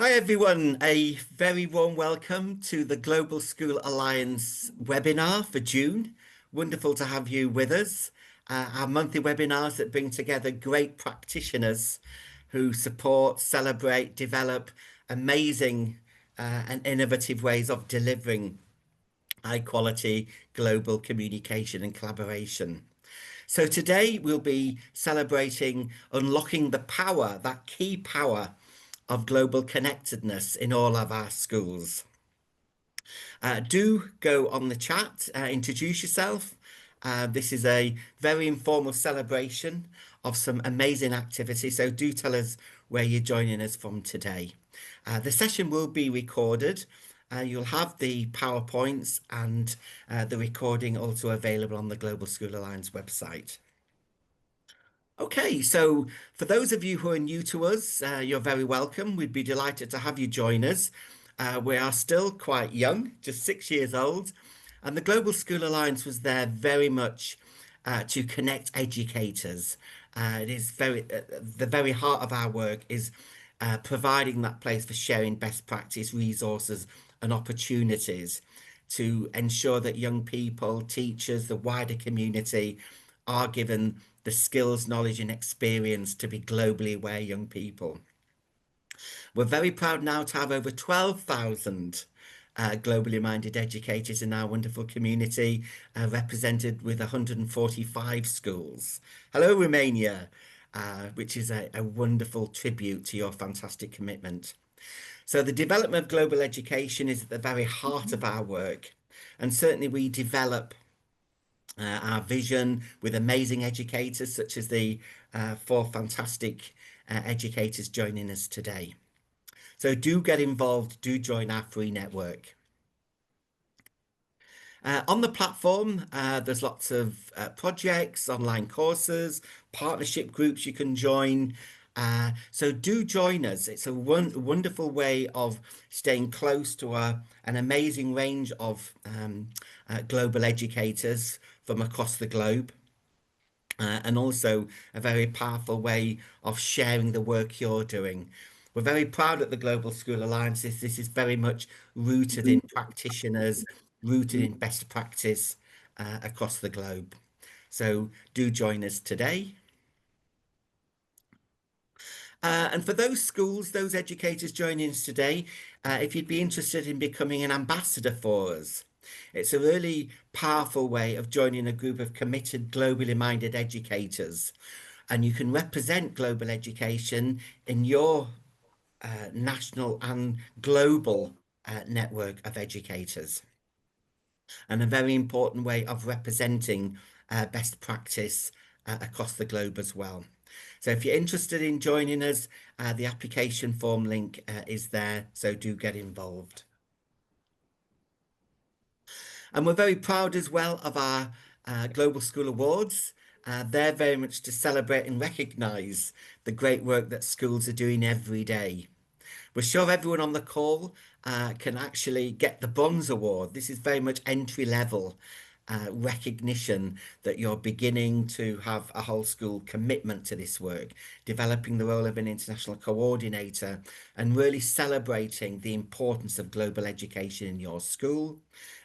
Hi everyone, a very warm welcome to the Global School Alliance webinar for June. Wonderful to have you with us. Our monthly webinars that bring together great practitioners who support, celebrate, develop amazing and innovative ways of delivering high quality global communication and collaboration. So today we'll be celebrating unlocking the power, that key power of global connectedness in all of our schools. Do go on the chat, introduce yourself. This is a very informal celebration of some amazing activity, so do tell us where you're joining us from today. The session will be recorded. You'll have the PowerPoints and the recording also available on the Global School Alliance website. Okay, so for those of you who are new to us, you're very welcome. We'd be delighted to have you join us. We are still quite young, just 6 years old, and the Global School Alliance was there very much to connect educators. It is the very heart of our work is providing that place for sharing best practice, resources, and opportunities to ensure that young people, teachers, the wider community are given the skills, knowledge, and experience to be globally aware young people. We're very proud now to have over 12,000 globally minded educators in our wonderful community, represented with 145 schools. Hello, Romania, which is a wonderful tribute to your fantastic commitment. So the development of global education is at the very heart of our work, and certainly we develop our vision with amazing educators such as the four fantastic educators joining us today. So do get involved, do join our free network. On the platform, there's lots of projects, online courses, partnership groups you can join. So do join us. It's a wonderful way of staying close to an amazing range of global educators from across the globe. And also a very powerful way of sharing the work you're doing. We're very proud at the Global School Alliance. This is very much rooted in practitioners, rooted in best practice across the globe. So do join us today. And for those schools, those educators joining us today, if you'd be interested in becoming an ambassador for us, it's a really powerful way of joining a group of committed, globally minded educators. And you can represent global education in your national and global network of educators. And a very important way of representing best practice across the globe as well. So if you're interested in joining us, the application form link is there, so do get involved. And we're very proud as well of our Global School Awards. They're very much to celebrate and recognise the great work that schools are doing every day. We're sure everyone on the call can actually get the Bronze Award. This is very much entry level recognition that you're beginning to have a whole school commitment to this work, developing the role of an international coordinator and really celebrating the importance of global education in your school.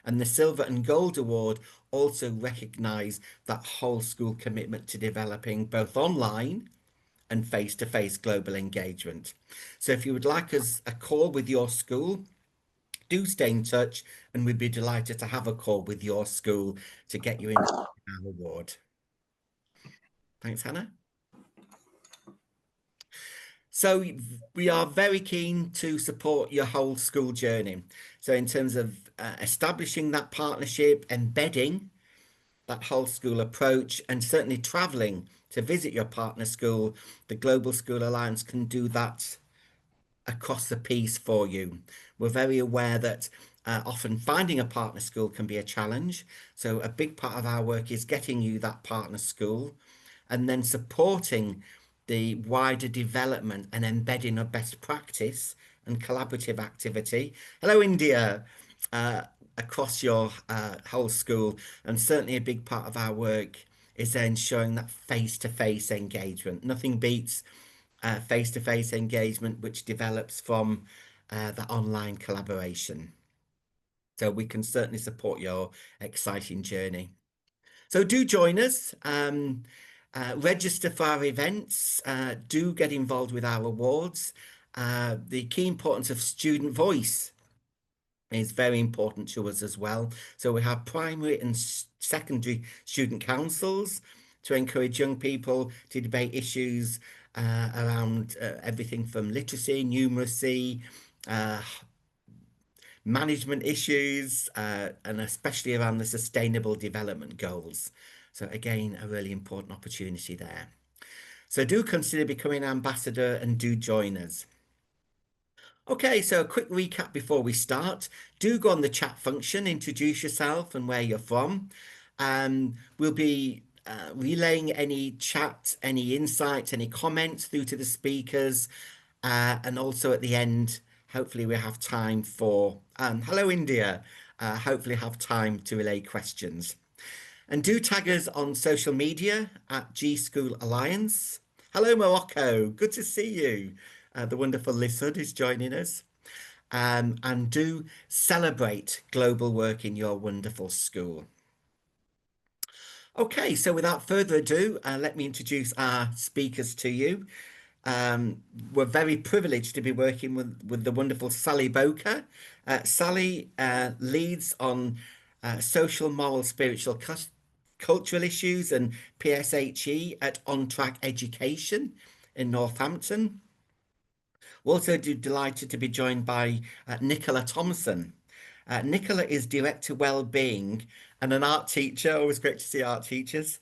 And the Silver and Gold Award also recognise that whole school commitment to developing both online and face-to-face global engagement. So if you would like us a call with your school, do stay in touch and we'd be delighted to have a call with your school to get you into our award. Thanks, Hannah. So we are very keen to support your whole school journey. So in terms of establishing that partnership, embedding that whole school approach, and certainly traveling to visit your partner school, the Global School Alliance can do that across the piece for you. We're very aware that often finding a partner school can be a challenge. So a big part of our work is getting you that partner school and then supporting the wider development and embedding of best practice and collaborative activity. Hello, India. Across your whole school, and certainly a big part of our work is ensuring that face-to-face engagement. Nothing beats face-to-face engagement, which develops from the online collaboration. So we can certainly support your exciting journey. So do join us. Register for our events. Do get involved with our awards. The key importance of student voice is very important to us as well. So we have primary and secondary student councils to encourage young people to debate issues around everything from literacy, numeracy, management issues, and especially around the sustainable development goals. So again, a really important opportunity there. So do consider becoming an ambassador and do join us. Okay, so a quick recap before we start. Do go on the chat function, introduce yourself and where you're from. We'll be relaying any chat, any insights, any comments through to the speakers. And also at the end, hopefully we have time for, hello India, hopefully have time to relay questions. And do tag us on social media at G School Alliance. Hello Morocco, good to see you. The wonderful Liz Hood is joining us. And do celebrate global work in your wonderful school. Okay, so without further ado, let me introduce our speakers to you. We're very privileged to be working with the wonderful Sally Boker. Sally leads on social, moral, spiritual, cultural issues and PSHE at On Track Education in Northampton. We're also delighted to be joined by Nicola Thompson. Nicola is Director Wellbeing and an art teacher. Always great to see art teachers.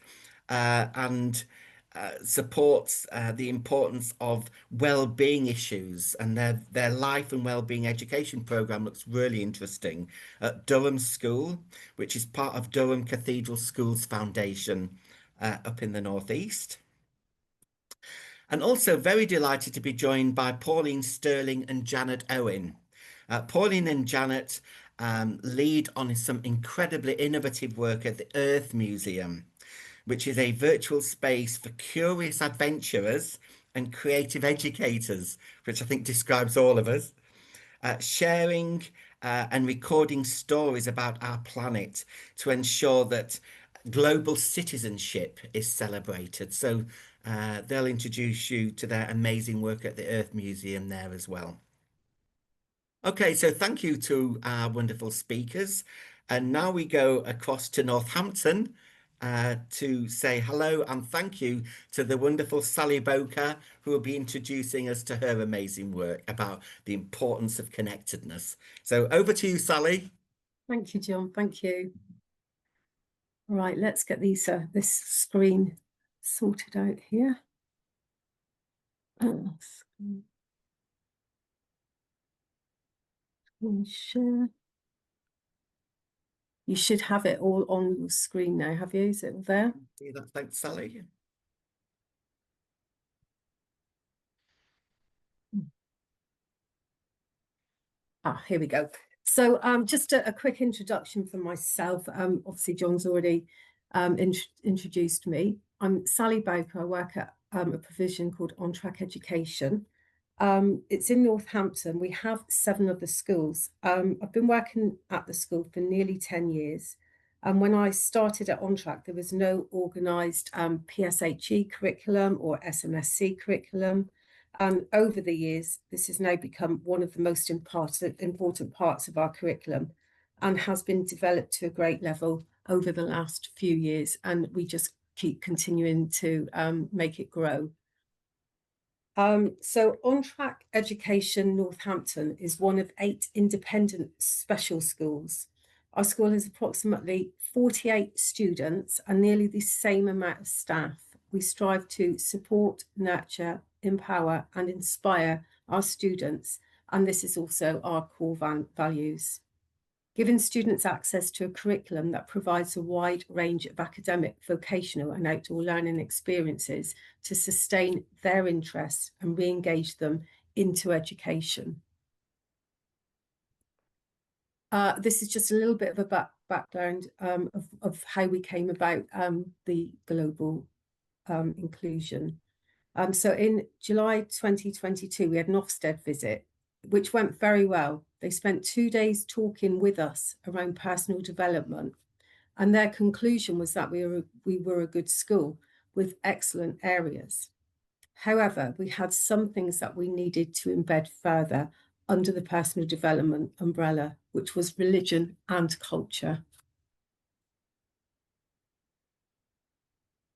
And supports the importance of well-being issues, and their life and well-being education program looks really interesting at Durham School, which is part of Durham Cathedral Schools Foundation up in the northeast. And also very delighted to be joined by Pauline Sterling and Janet Owen. Pauline and Janet lead on some incredibly innovative work at the Earth Museum, which is a virtual space for curious adventurers and creative educators, which I think describes all of us, sharing and recording stories about our planet to ensure that global citizenship is celebrated. So they'll introduce you to their amazing work at the Earth Museum there as well. Okay, so thank you to our wonderful speakers. And now we go across to Northampton to say hello and thank you to the wonderful Sally Boker, who will be introducing us to her amazing work about the importance of connectedness. So over to you, Sally. Thank you, John. Thank you. Right, let's get these this screen sorted out here. Screen share. You should have it all on your screen now, have you? Is it all there? See that? Thanks, Sally. Here we go. So just a quick introduction for myself. Obviously, John's already introduced me. I'm Sally Boker. I work at a provision called On Track Education. It's in Northampton. We have 7 other schools. I've been working at the school for nearly 10 years. And when I started at On Track, there was no organised PSHE curriculum or SMSC curriculum. And over the years, this has now become one of the most important parts of our curriculum and has been developed to a great level over the last few years. And we just keep continuing to make it grow. So On Track Education Northampton is one of 8 independent special schools. Our school has approximately 48 students and nearly the same amount of staff. We strive to support, nurture, empower and inspire our students, and this is also our core values. Giving students access to a curriculum that provides a wide range of academic, vocational and outdoor learning experiences to sustain their interests and re-engage them into education. This is just a little bit of a background of how we came about the global inclusion. So in July 2022, we had an Ofsted visit, which went very well. They spent 2 days talking with us around personal development. And their conclusion was that we were a good school with excellent areas. However, we had some things that we needed to embed further under the personal development umbrella, which was religion and culture.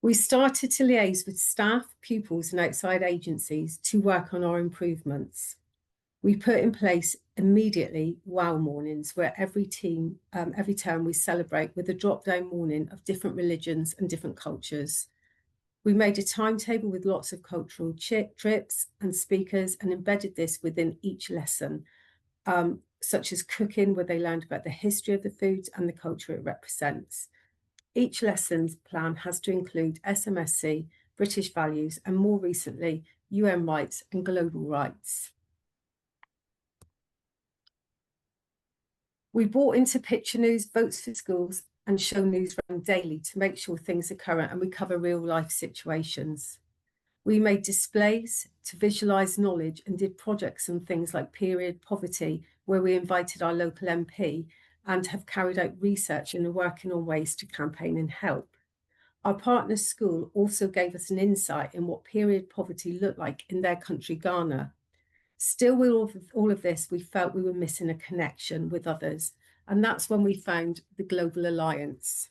We started to liaise with staff, pupils, and outside agencies to work on our improvements. We put in place immediately wow mornings, where every term we celebrate with a drop-down morning of different religions and different cultures. We made a timetable with lots of cultural trips and speakers and embedded this within each lesson, such as cooking, where they learned about the history of the foods and the culture it represents. Each lesson's plan has to include SMSC, British values, and more recently, UN rights and global rights. We brought into picture news, votes for schools, and show news round daily to make sure things are current and we cover real life situations. We made displays to visualise knowledge and did projects on things like period poverty, where we invited our local MP and have carried out research and are working on ways to campaign and help. Our partner school also gave us an insight in what period poverty looked like in their country, Ghana. Still, with all of this, we felt we were missing a connection with others. And that's when we found the Global Alliance.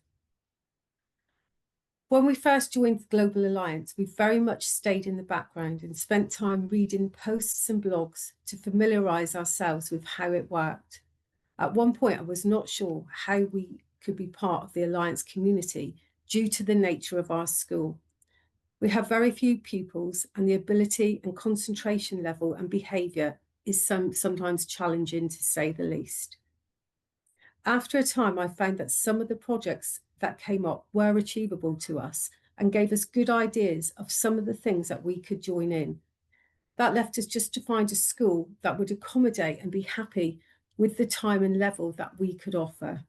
When we first joined the Global Alliance, we very much stayed in the background and spent time reading posts and blogs to familiarise ourselves with how it worked. At one point, I was not sure how we could be part of the Alliance community due to the nature of our school. We have very few pupils, and the ability and concentration level and behaviour is sometimes challenging, to say the least. After a time, I found that some of the projects that came up were achievable to us and gave us good ideas of some of the things that we could join in. That left us just to find a school that would accommodate and be happy with the time and level that we could offer.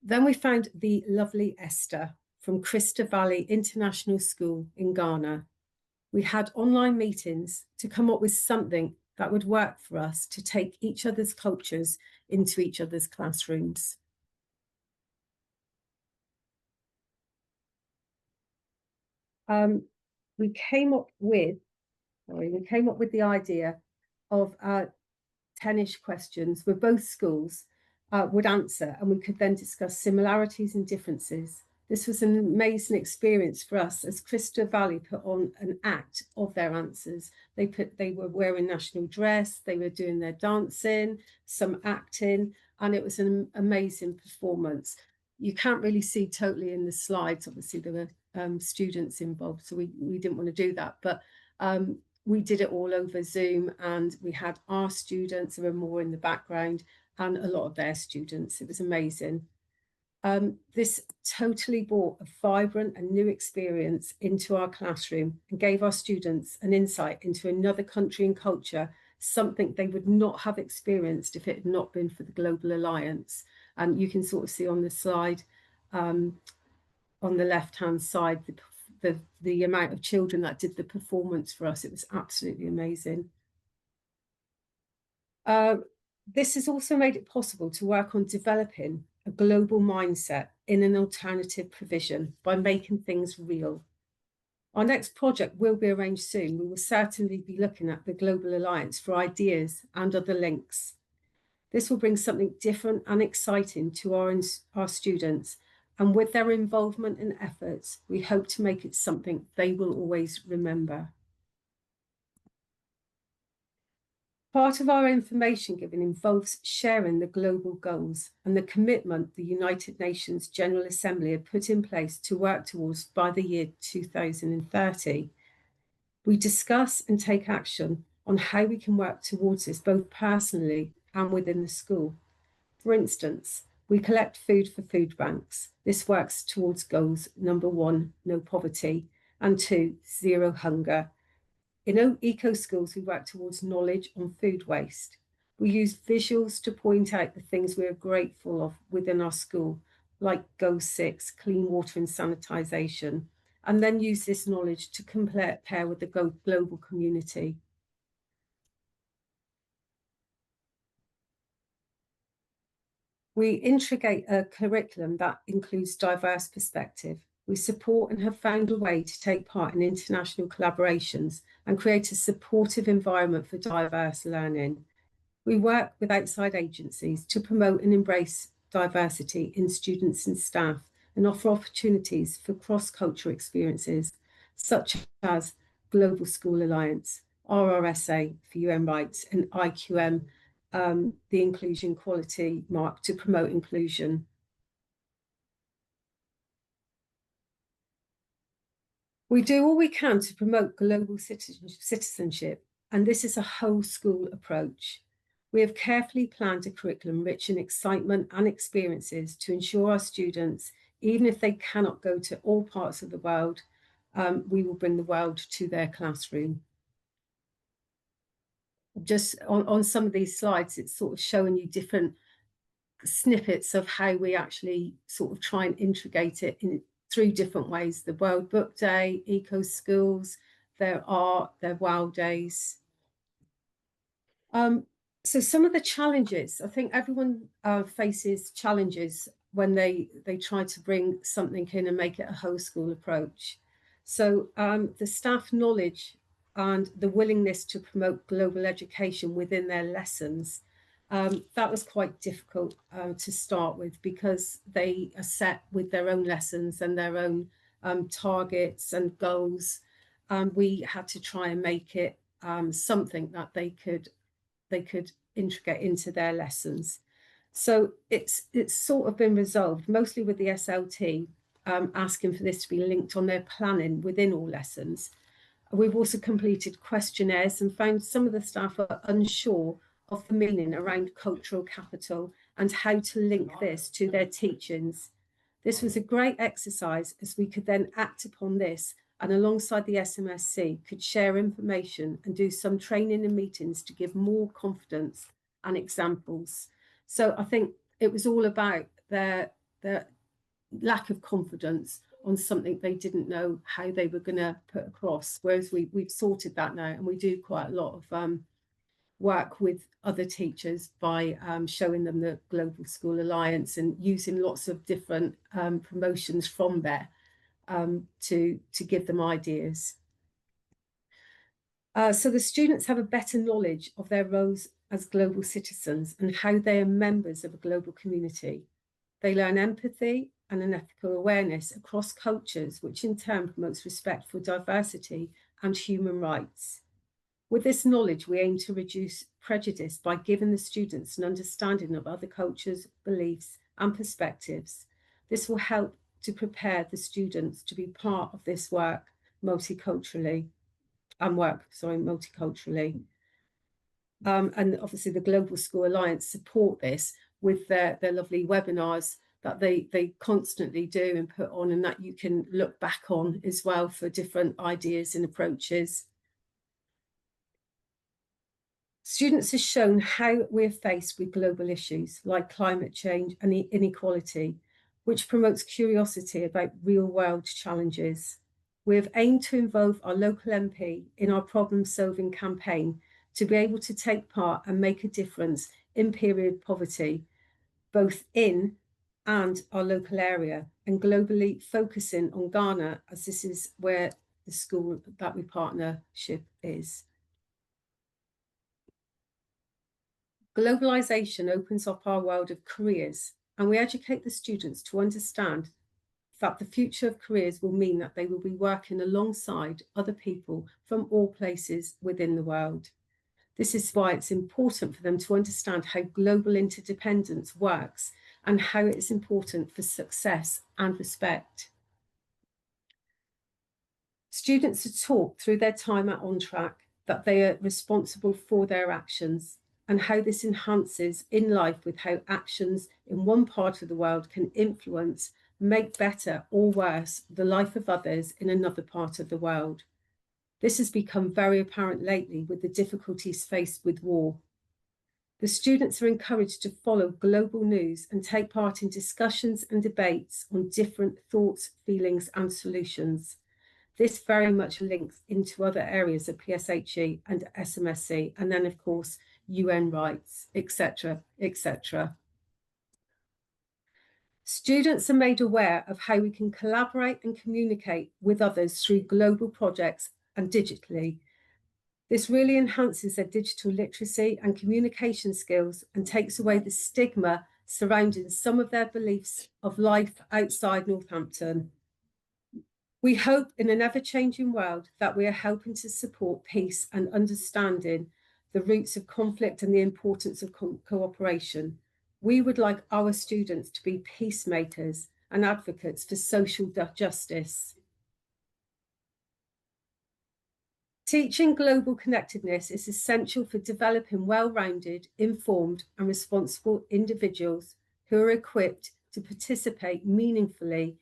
Then we found the lovely Esther from Crista Valley International School in Ghana. We had online meetings to come up with something that would work for us to take each other's cultures into each other's classrooms. We came up with the idea of 10-ish questions where both schools would answer, and we could then discuss similarities and differences. This was an amazing experience for us as Crystal Valley put on an act of their answers. They were wearing national dress, they were doing their dancing, some acting, and it was an amazing performance. You can't really see totally in the slides. Obviously, there were students involved, so we didn't want to do that. But we did it all over Zoom, and we had our students who were more in the background and a lot of their students. It was amazing. This totally brought a vibrant and new experience into our classroom and gave our students an insight into another country and culture, something they would not have experienced if it had not been for the Global Alliance. And you can sort of see on the slide, on the left-hand side, the amount of children that did the performance for us. It was absolutely amazing. This has also made it possible to work on developing a global mindset in an alternative provision by making things real. Our next project will be arranged soon. We will certainly be looking at the Global Alliance for ideas and other links. This will bring something different and exciting to our students, and with their involvement and efforts, we hope to make it something they will always remember. Part of our information giving involves sharing the global goals and the commitment the United Nations General Assembly had put in place to work towards by the year 2030. We discuss and take action on how we can work towards this both personally and within the school. For instance, we collect food for food banks. This works towards goals: number 1, no poverty, and 2, zero hunger. In eco schools, we work towards knowledge on food waste. We use visuals to point out the things we are grateful of within our school, like Goal 6, clean water and sanitisation, and then use this knowledge to compare with the global community. We integrate a curriculum that includes diverse perspective. We support and have found a way to take part in international collaborations and create a supportive environment for diverse learning. We work with outside agencies to promote and embrace diversity in students and staff and offer opportunities for cross-cultural experiences, such as Global School Alliance, RRSA for UN Rights, and IQM, the Inclusion Quality Mark, to promote inclusion. We do all we can to promote global citizenship, and this is a whole school approach. We have carefully planned a curriculum rich in excitement and experiences to ensure our students, even if they cannot go to all parts of the world, we will bring the world to their classroom. Just on some of these slides, it's sort of showing you different snippets of how we actually sort of try and integrate it in through different ways. The World Book Day, Eco Schools, their art, their WOW Days. So some of the challenges, I think everyone faces challenges when they try to bring something in and make it a whole school approach. So the staff knowledge and the willingness to promote global education within their lessons, that was quite difficult to start with, because they are set with their own lessons and their own targets and goals. We had to try and make it something that they could integrate into their lessons. So it's sort of been resolved, mostly with the SLT, asking for this to be linked on their planning within all lessons. We've also completed questionnaires and found some of the staff are unsure of the meaning around cultural capital and how to link this to their teachings. This was a great exercise, as we could then act upon this, and alongside the SMSC could share information and do some training and meetings to give more confidence and examples. So I think it was all about their lack of confidence on something they didn't know how they were going to put across, whereas we've sorted that now, and we do quite a lot of work with other teachers by showing them the Global School Alliance and using lots of different promotions from there to give them ideas. So the students have a better knowledge of their roles as global citizens and how they are members of a global community. They learn empathy and an ethical awareness across cultures, which in turn promotes respect for diversity and human rights. With this knowledge, we aim to reduce prejudice by giving the students an understanding of other cultures, beliefs, and perspectives. This will help to prepare the students to be part of this work multiculturally. And obviously the Global School Alliance support this with their lovely webinars that they constantly do and put on, and that you can look back on as well for different ideas and approaches. Students are shown how we're faced with global issues like climate change and inequality, which promotes curiosity about real-world challenges. We have aimed to involve our local MP in our problem-solving campaign to be able to take part and make a difference in period poverty, both in and our local area, and globally focusing on Ghana, as this is where the school that we partnership is. Globalization opens up our world of careers, and we educate the students to understand that the future of careers will mean that they will be working alongside other people from all places within the world. This is why it's important for them to understand how global interdependence works and how it is important for success and respect. Students are taught through their time at On Track that they are responsible for their actions, and how this enhances in life with how actions in one part of the world can influence, make better or worse the life of others in another part of the world. This has become very apparent lately with the difficulties faced with war. The students are encouraged to follow global news and take part in discussions and debates on different thoughts, feelings, and solutions. This very much links into other areas of PSHE and SMSC, and then of course UN rights, etc., etc. Students are made aware of how we can collaborate and communicate with others through global projects and digitally. This really enhances their digital literacy and communication skills and takes away the stigma surrounding some of their beliefs of life outside Northampton. We hope in an ever-changing world that we are helping to support peace and understanding the roots of conflict and the importance of cooperation. We would like our students to be peacemakers and advocates for social justice. Teaching global connectedness is essential for developing well-rounded, informed and responsible individuals who are equipped to participate meaningfully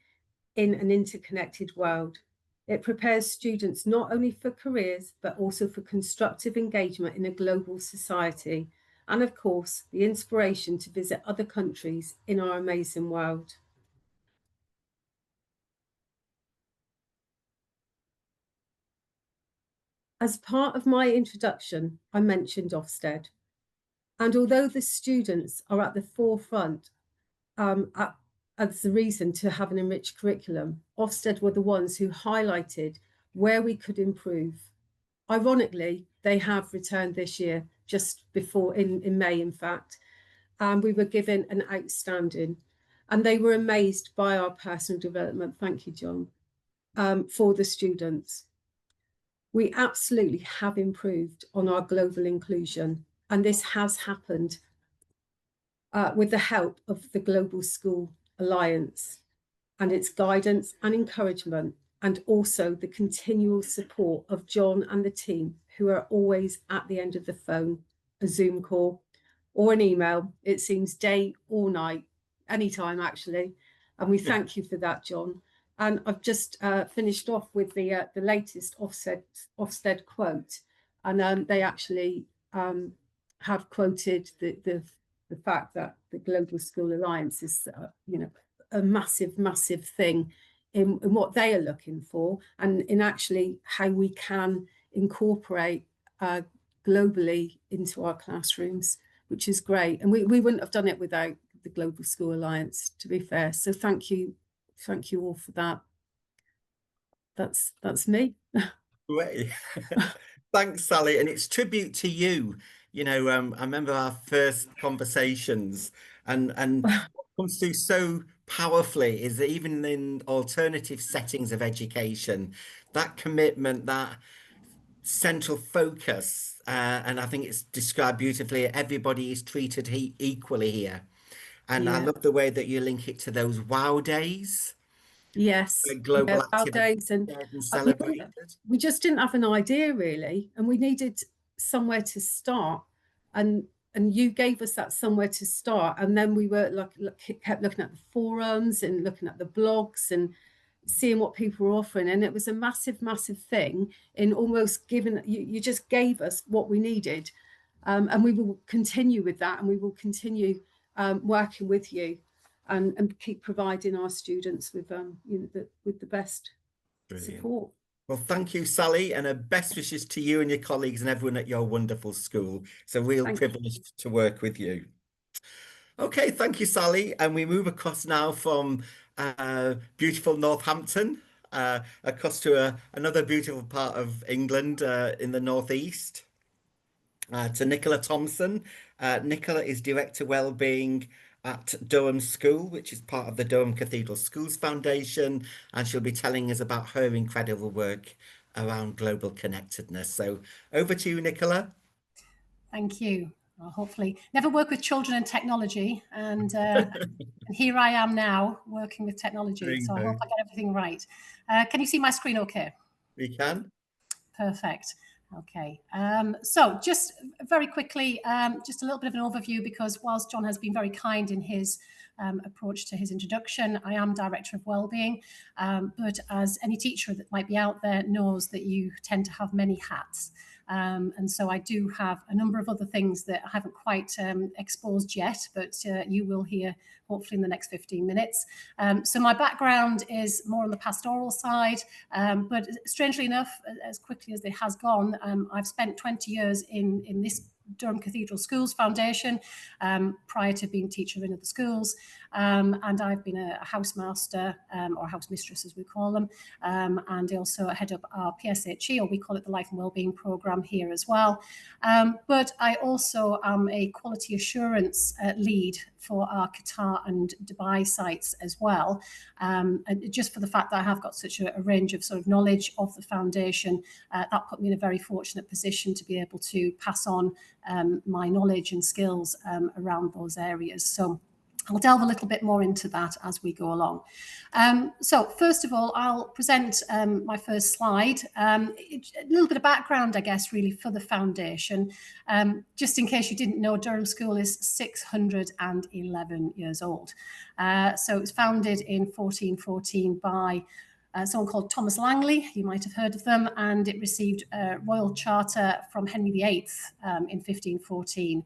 in an interconnected world. It prepares students not only for careers, but also for constructive engagement in a global society, and of course, the inspiration to visit other countries in our amazing world. As part of my introduction, I mentioned Ofsted. And although the students are at the forefront as the reason to have an enriched curriculum, Ofsted were the ones who highlighted where we could improve. Ironically, they have returned this year, just before in May, in fact, and we were given an outstanding. And they were amazed by our personal development. Thank you, John, for the students. We absolutely have improved on our global inclusion, and this has happened with the help of the Global School Alliance and its guidance and encouragement, and also the continual support of John and the team, who are always at the end of the phone, a Zoom call or an email. It seems day or night, anytime actually. And we thank you for that, John. And I've just finished off with the latest Ofsted quote, and they actually have quoted the fact that the Global School Alliance is, a massive thing in what they are looking for, and in actually how we can incorporate globally into our classrooms, which is great. And we wouldn't have done it without the Global School Alliance, to be fair. So thank you all for that. That's me. Great. Thanks, Sally. And it's tribute to you. I remember our first conversations, and what comes through so powerfully is that even in alternative settings of education, that commitment, that central focus, and I think it's described beautifully, everybody is treated equally here. And I Yeah. love the way that you link it to those wow days, Yes. global Yeah, activity nowadays, and shared and we celebrated. just didn't have an idea really, and we needed somewhere to start, and you gave us that somewhere to start, and then we were kept looking at the forums and looking at the blogs and seeing what people were offering, and it was a massive thing in almost giving you just gave us what we needed, and we will continue with that, and we will continue working with you and keep providing our students with with the best Brilliant. support. Well, thank you, Sally, and best wishes to you and your colleagues and everyone at your wonderful school. It's a real privilege to work with you. Okay, thank you, Sally. And we move across now from beautiful Northampton across to another beautiful part of England in the northeast. To Nicola Thompson. Nicola is Director Wellbeing at Durham School, which is part of the Durham Cathedral Schools Foundation, and she'll be telling us about her incredible work around global connectedness. So over to you, Nicola. Thank you. Well, hopefully, never worked with children and technology, and here I am now working with technology. So I hope I get everything right. Can you see my screen okay? We can. Perfect. Okay. So just very quickly, just a little bit of an overview, because whilst John has been very kind in his approach to his introduction. I am Director of Wellbeing, but as any teacher that might be out there knows that you tend to have many hats. And so I do have a number of other things that I haven't quite exposed yet, but you will hear hopefully in the next 15 minutes. So my background is more on the pastoral side, but strangely enough, as quickly as it has gone, I've spent 20 years in this Durham Cathedral Schools Foundation prior to being teacher in other schools, and I've been a housemaster or house mistress as we call them, and also head up our PSHE, or we call it the Life and Wellbeing Programme here as well. But I also am a quality assurance lead for our Qatar and Dubai sites as well, and just for the fact that I have got such a range of sort of knowledge of the foundation, that put me in a very fortunate position to be able to pass on my knowledge and skills around those areas. So I'll delve a little bit more into that as we go along. So first of all, I'll present my first slide. A little bit of background, I guess, really for the foundation. Just in case you didn't know, Durham School is 611 years old. So it was founded in 1414 by someone called Thomas Langley. You might have heard of them, and it received a royal charter from Henry VIII in 1514.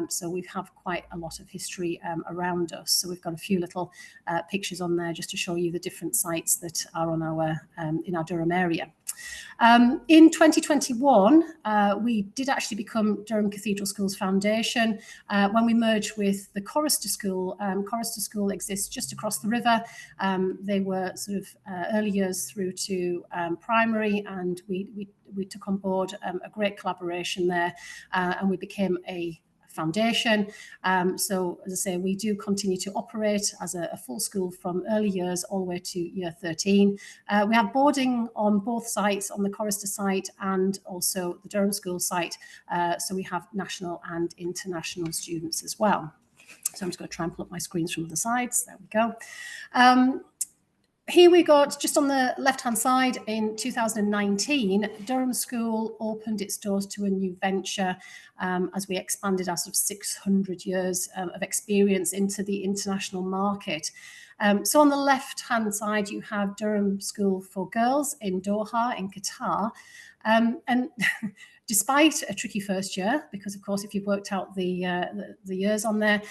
So we have quite a lot of history around us. So we've got a few little pictures on there just to show you the different sites that are on our in our Durham area. In 2021, we did actually become Durham Cathedral Schools Foundation when we merged with the Chorister School. Chorister School exists just across the river. They were sort of early years through to primary, and we took on board a great collaboration there, and we became a foundation. So as I say, we do continue to operate as a full school from early years all the way to year 13. We have boarding on both sites, on the Chorister site and also the Durham School site. So we have national and international students as well. So I'm just going to try and pull up my screens from the sides. There we go. Here we got, just on the left-hand side, in 2019, Durham School opened its doors to a new venture as we expanded our sort of 600 years of experience into the international market. So on the left-hand side, you have Durham School for Girls in Doha, in Qatar. And despite a tricky first year, because of course, if you've worked out the years on there,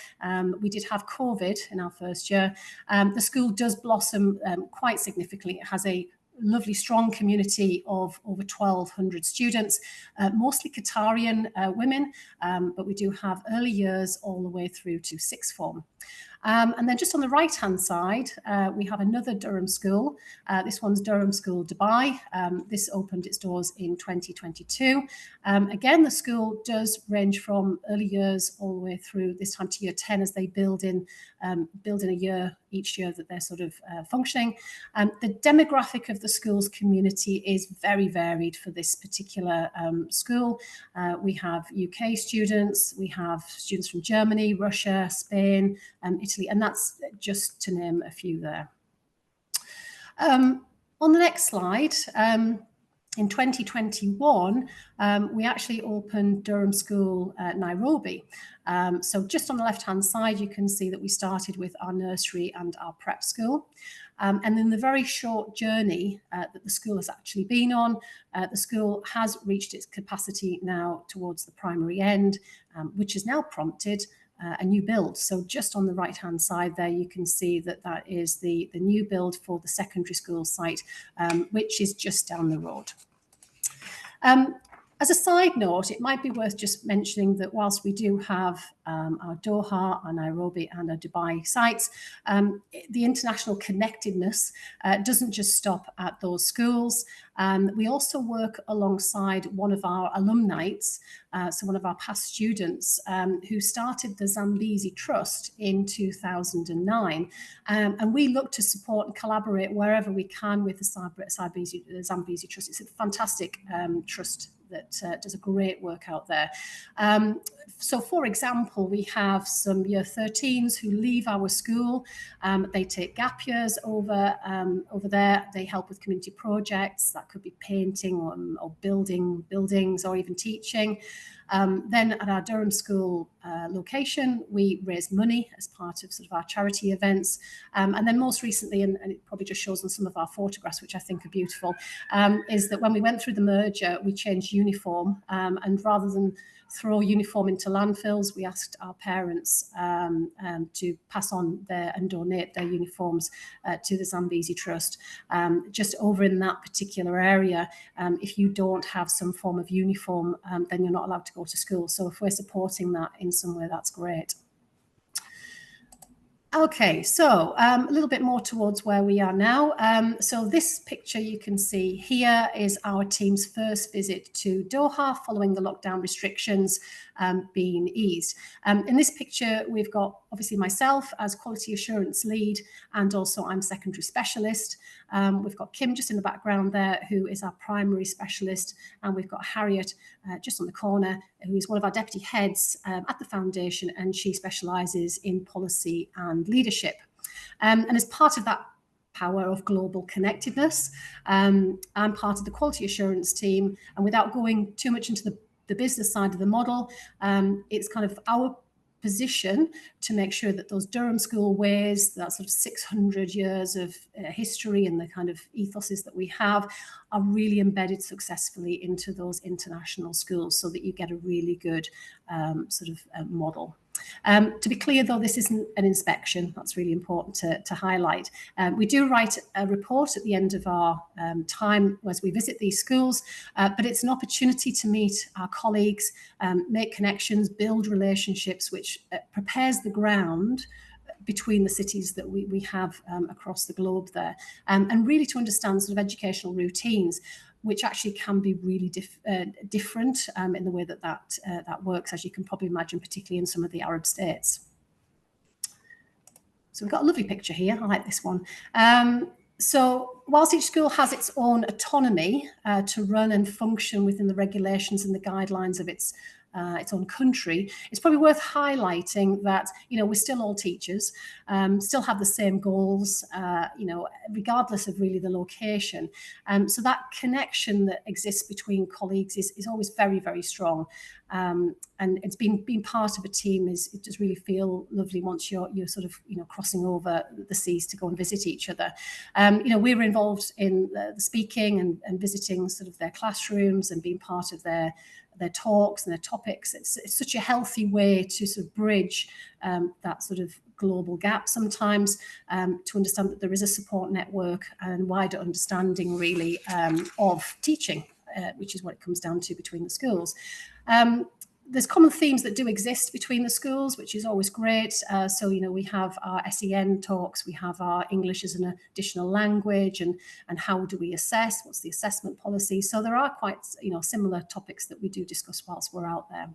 we did have COVID in our first year. The school does blossom quite significantly. It has a lovely, strong community of over 1,200 students, mostly Qatarian women, but we do have early years all the way through to sixth form. And then just on the right-hand side, we have another Durham school. This one's Durham School Dubai. This opened its doors in 2022. Again, the school does range from early years all the way through this time to year 10 as they build in a year each year that they're sort of functioning. The demographic of the school's community is very varied for this particular school. We have UK students, we have students from Germany, Russia, Spain, Italy, and that's just to name a few there. On the next slide, in 2021, we actually opened Durham School Nairobi. So just on the left-hand side, you can see that we started with our nursery and our prep school. And in the very short journey that the school has actually been on, the school has reached its capacity now towards the primary end, which has now prompted a new build. So just on the right-hand side there, you can see that that is the new build for the secondary school site, which is just down the road. As a side note, it might be worth just mentioning that whilst we do have our Doha, our Nairobi and our Dubai sites, the international connectedness doesn't just stop at those schools. We also work alongside one of our alumni, so one of our past students who started the Zambezi Trust in 2009. And we look to support and collaborate wherever we can with the Zambezi Trust. It's a fantastic trust that does a great work out there. So, for example, we have some year 13s who leave our school. They take gap years over there. They help with community projects. That could be painting or building buildings or even teaching. Then at our Durham School location, we raise money as part of sort of our charity events. And then most recently, and it probably just shows on some of our photographs, which I think are beautiful, is that when we went through the merger, we changed uniform. And rather than throw uniform into landfills, we asked our parents to pass on and donate their uniforms to the Zambezi Trust. Just over in that particular area, if you don't have some form of uniform, then you're not allowed to go to school. So if we're supporting that in some way, that's great. Okay, so a little bit more towards where we are now. So this picture you can see here is our team's first visit to Doha following the lockdown restrictions being eased. In this picture, we've got obviously myself as quality assurance lead, and also I'm secondary specialist. We've got Kim just in the background there, who is our primary specialist, and we've got Harriet just on the corner, who is one of our deputy heads at the foundation, and she specialises in policy and leadership. And as part of that power of global connectedness, I'm part of the quality assurance team, and without going too much into the business side of the model, it's kind of our position to make sure that those Durham School ways, that sort of 600 years of history and the kind of ethoses that we have, are really embedded successfully into those international schools, so that you get a really good model. To be clear, though, this isn't an inspection. That's really important to highlight. We do write a report at the end of our time as we visit these schools, but it's an opportunity to meet our colleagues, make connections, build relationships, which prepares the ground between the cities that we have across the globe there, and really to understand sort of educational routines, which actually can be really different in the way that works, as you can probably imagine, particularly in some of the Arab states. So we've got a lovely picture here. I like this one. So whilst each school has its own autonomy to run and function within the regulations and the guidelines of its own country, it's probably worth highlighting that, we're still all teachers, still have the same goals, regardless of really the location. So that connection that exists between colleagues is always very, very strong. And it's being part of a team it does really feel lovely once you're sort of, crossing over the seas to go and visit each other. We were involved in the speaking and visiting sort of their classrooms and being part of their talks and their topics. It's such a healthy way to sort of bridge that sort of global gap sometimes, to understand that there is a support network and wider understanding really of teaching, which is what it comes down to between the schools. There's common themes that do exist between the schools, which is always great. So, we have our SEN talks, we have our English as an additional language, and how do we assess, what's the assessment policy. So there are quite, similar topics that we do discuss whilst we're out there.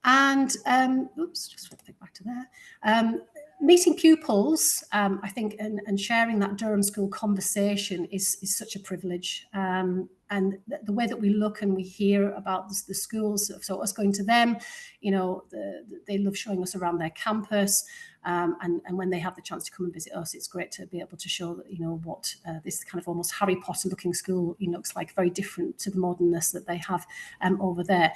And, just flick back to there. Meeting pupils, I think, and sharing that Durham School conversation is such a privilege. And the way that we look and we hear about the schools, so us going to them, they love showing us around their campus. And when they have the chance to come and visit us, it's great to be able to show that, what this kind of almost Harry Potter looking school looks like, very different to the modernness that they have over there.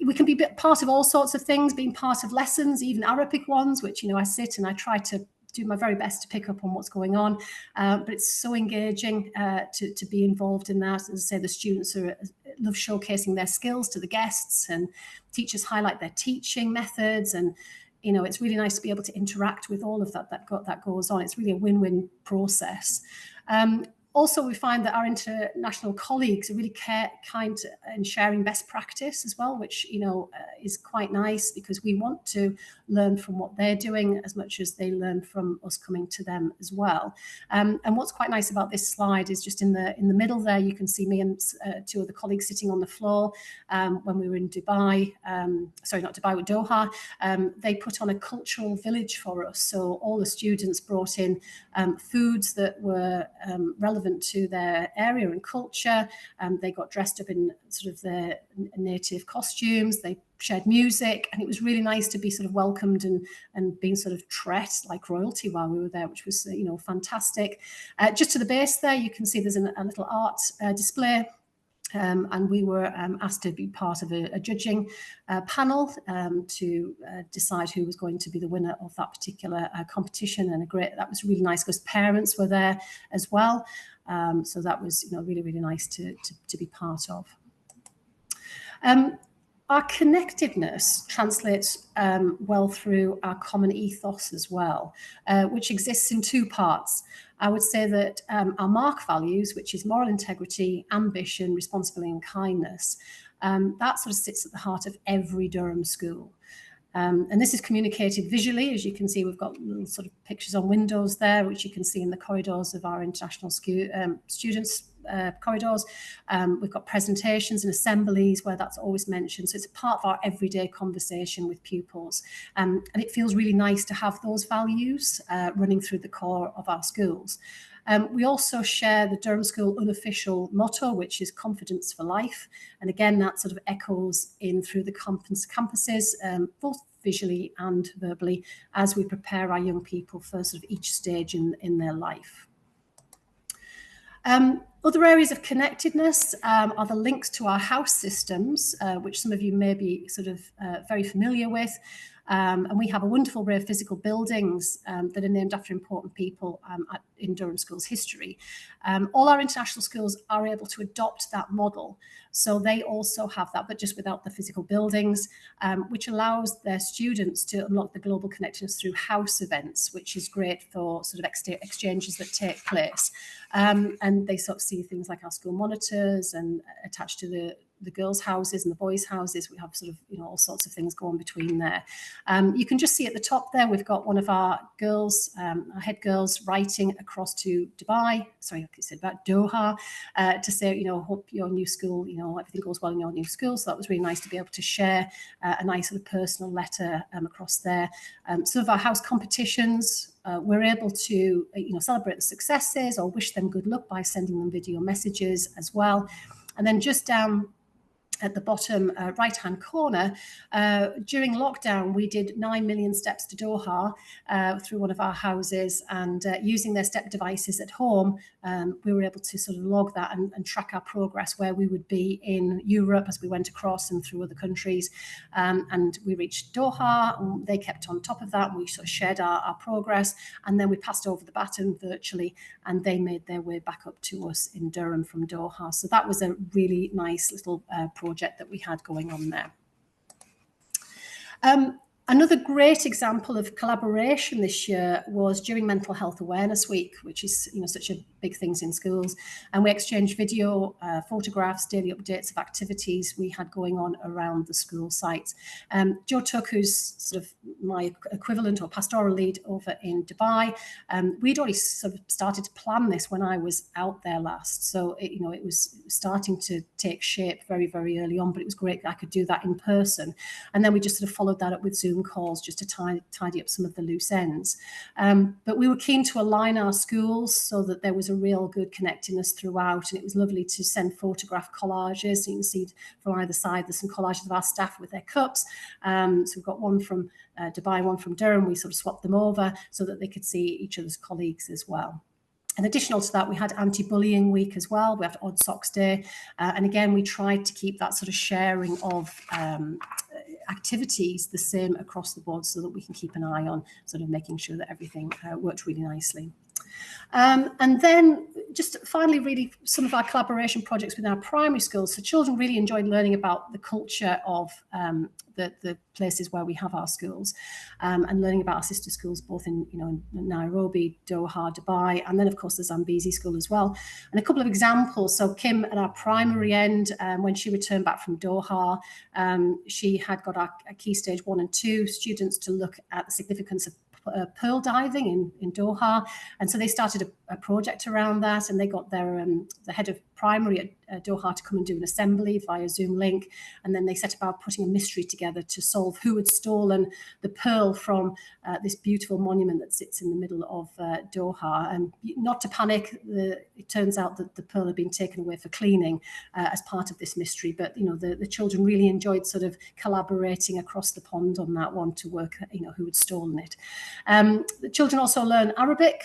We can be part of all sorts of things, being part of lessons, even Arabic ones, which, I sit and I try to do my very best to pick up on what's going on. But it's so engaging to be involved in that. As I say, the students love showcasing their skills to the guests, and teachers highlight their teaching methods. And, it's really nice to be able to interact with all of that goes on. It's really a win-win process. Also, we find that our international colleagues are really kind in sharing best practice as well, which, is quite nice, because we want to learn from what they're doing as much as they learn from us coming to them as well. And what's quite nice about this slide is just in the middle there, you can see me and two other colleagues sitting on the floor. When we were in Dubai, sorry, not Dubai, with Doha, they put on a cultural village for us. So all the students brought in foods that were relevant relevant to their area and culture. They got dressed up in sort of their native costumes. They shared music, and it was really nice to be sort of welcomed and being sort of treated like royalty while we were there, which was, you know, fantastic. Just to the base there, you can see there's a little art display. And we were asked to be part of a judging panel to decide who was going to be the winner of that particular competition. And that was really nice because parents were there as well. So that was, you know, really, really nice to be part of. Our connectedness translates well through our common ethos as well, which exists in two parts. I would say that our MARC values, which is moral integrity, ambition, responsibility, and kindness, that sort of sits at the heart of every Durham school. And this is communicated visually. As you can see, we've got little sort of pictures on windows there, which you can see in the corridors of our international students' corridors. We've got presentations and assemblies where that's always mentioned. So it's a part of our everyday conversation with pupils. And it feels really nice to have those values running through the core of our schools. We also share the Durham School unofficial motto, which is confidence for life. And again, that sort of echoes in through the campuses, both visually and verbally, as we prepare our young people for sort of each stage in their life. Other areas of connectedness are the links to our house systems, which some of you may be sort of very familiar with. And we have a wonderful array of physical buildings that are named after important people in Durham School's history. All our international schools are able to adopt that model. So they also have that, but just without the physical buildings, which allows their students to unlock the global connectedness through house events, which is great for sort of exchanges that take place. And they sort of see things like our school monitors and attached to the girls' houses and the boys' houses. We have sort of, you know, all sorts of things going between there. You can just see at the top there, we've got one of our girls, our head girls, writing across to Dubai, sorry, like I said, about Doha, to say, you know, hope your new school, you know, everything goes well in your new school. So that was really nice to be able to share a nice sort of personal letter across there. Some of our house competitions, we're able to, you know, celebrate the successes or wish them good luck by sending them video messages as well. And then just down at the bottom right-hand corner, during lockdown, we did 9 million steps to Doha through one of our houses, and using their step devices at home, we were able to sort of log that and track our progress, where we would be in Europe as we went across and through other countries. And we reached Doha, and they kept on top of that. We sort of shared our progress, and then we passed over the baton virtually, and they made their way back up to us in Durham from Doha. So that was a really nice little project that we had going on there. Another great example of collaboration this year was during Mental Health Awareness Week, which is, you know, such a big things in schools. And we exchanged video, photographs, daily updates of activities we had going on around the school sites. Joe Tuck, who's sort of my equivalent or pastoral lead over in Dubai, we'd already sort of started to plan this when I was out there last. So, you know, it was starting to take shape very, very early on, but it was great that I could do that in person. And then we just sort of followed that up with Zoom calls just to tidy up some of the loose ends. But we were keen to align our schools so that there was a real good connectedness throughout. And it was lovely to send photograph collages. So you can see from either side, there's some collages of our staff with their cups. So we've got one from Dubai, one from Durham. We sort of swapped them over so that they could see each other's colleagues as well. And additional to that, we had anti-bullying week as well. We have Odd Socks Day. And again, we tried to keep that sort of sharing of activities the same across the board so that we can keep an eye on sort of making sure that everything worked really nicely. And then just finally, really some of our collaboration projects with our primary schools. So children really enjoyed learning about the culture of the places where we have our schools, and learning about our sister schools, both in, you know, in Nairobi, Doha, Dubai, and then of course the Zambezi school as well. And a couple of examples. So Kim at our primary end, when she returned back from Doha, she had got our Key Stage 1 and 2 students to look at the significance of pearl diving in Doha, and so they started a project around that, and they got their the head of primary at Doha to come and do an assembly via Zoom link, and then they set about putting a mystery together to solve who had stolen the pearl from this beautiful monument that sits in the middle of Doha. And not to panic, it turns out that the pearl had been taken away for cleaning as part of this mystery, but the children really enjoyed sort of collaborating across the pond on that one to work who had stolen it. The children also learn Arabic.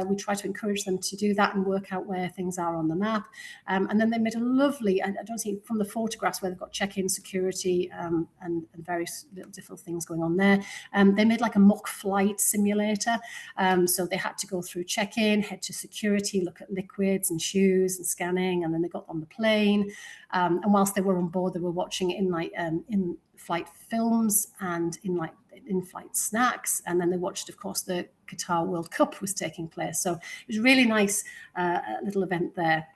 We try to encourage them to do that and work out where things are on the map. And then they made a lovely, I don't see from the photographs where they've got check-in security and various little different things going on there. They made like a mock flight simulator. So they had to go through check-in, head to security, look at liquids and shoes and scanning, and then they got on the plane. And whilst they were on board, they were watching it in in-flight films and in-flight snacks, and then they watched, of course, the Qatar World Cup was taking place. So it was a really nice little event there.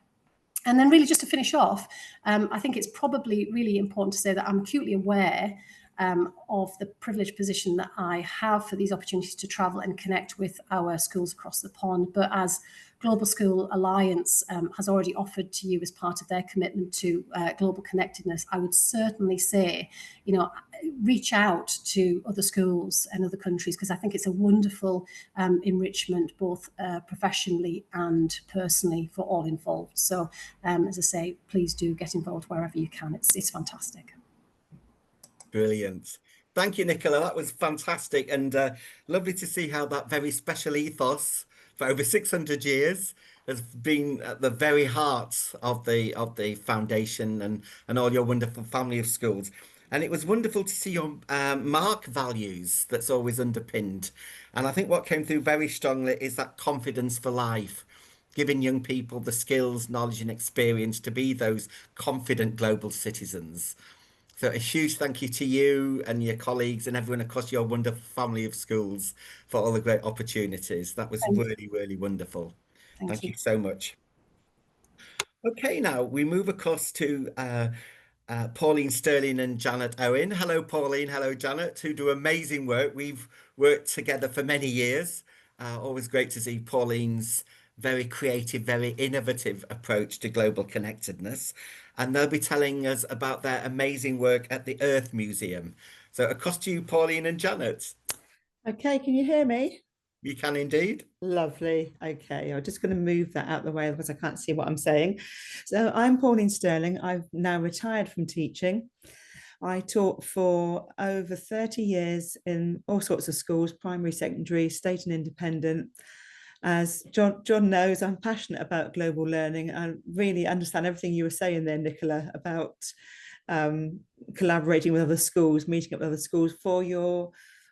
And then really just to finish off, I think it's probably really important to say that I'm acutely aware of the privileged position that I have for these opportunities to travel and connect with our schools across the pond. But as Global School Alliance has already offered to you as part of their commitment to global connectedness, I would certainly say, reach out to other schools and other countries, because I think it's a wonderful enrichment, both professionally and personally for all involved. So as I say, please do get involved wherever you can. It's fantastic. Brilliant. Thank you, Nicola. That was fantastic, and lovely to see how that very special ethos for over 600 years has been at the very heart of the foundation and all your wonderful family of schools. And it was wonderful to see your mark values that's always underpinned. And I think what came through very strongly is that confidence for life, giving young people the skills, knowledge, and experience to be those confident global citizens. So a huge thank you to you and your colleagues and everyone across your wonderful family of schools for all the great opportunities. That was really, really wonderful. Thank you so much. Okay, now we move across to Pauline Sterling and Janet Owen. Hello, Pauline. Hello, Janet, who do amazing work. We've worked together for many years. Always great to see Pauline's very creative, very innovative approach to global connectedness. And they'll be telling us about their amazing work at the Earth Museum. So across to you, Pauline and Janet. Okay, can you hear me? You can indeed. Lovely. Okay, I'm just going to move that out of the way because I can't see what I'm saying. So I'm Pauline Sterling. I've now retired from teaching. I taught for over 30 years in all sorts of schools, primary, secondary, state and independent. As John knows, I'm passionate about global learning. I really understand everything you were saying there, Nicola, about collaborating with other schools, meeting up with other schools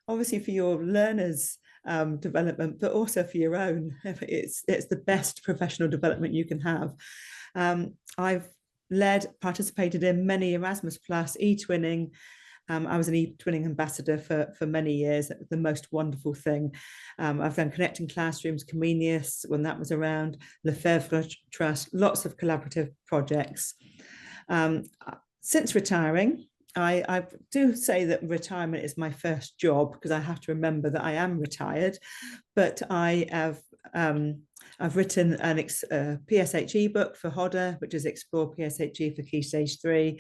obviously for your learners' development, but also for your own. It's the best professional development you can have. I've participated in many Erasmus Plus, e-twinning. I was an e-twinning ambassador for many years. It was the most wonderful thing. I've done Connecting Classrooms, Comenius, when that was around, Lefebvre Trust, lots of collaborative projects. Since retiring, I do say that retirement is my first job because I have to remember that I am retired, but I've written a PSHE book for HODA, which is Explore PSHE for Key Stage 3,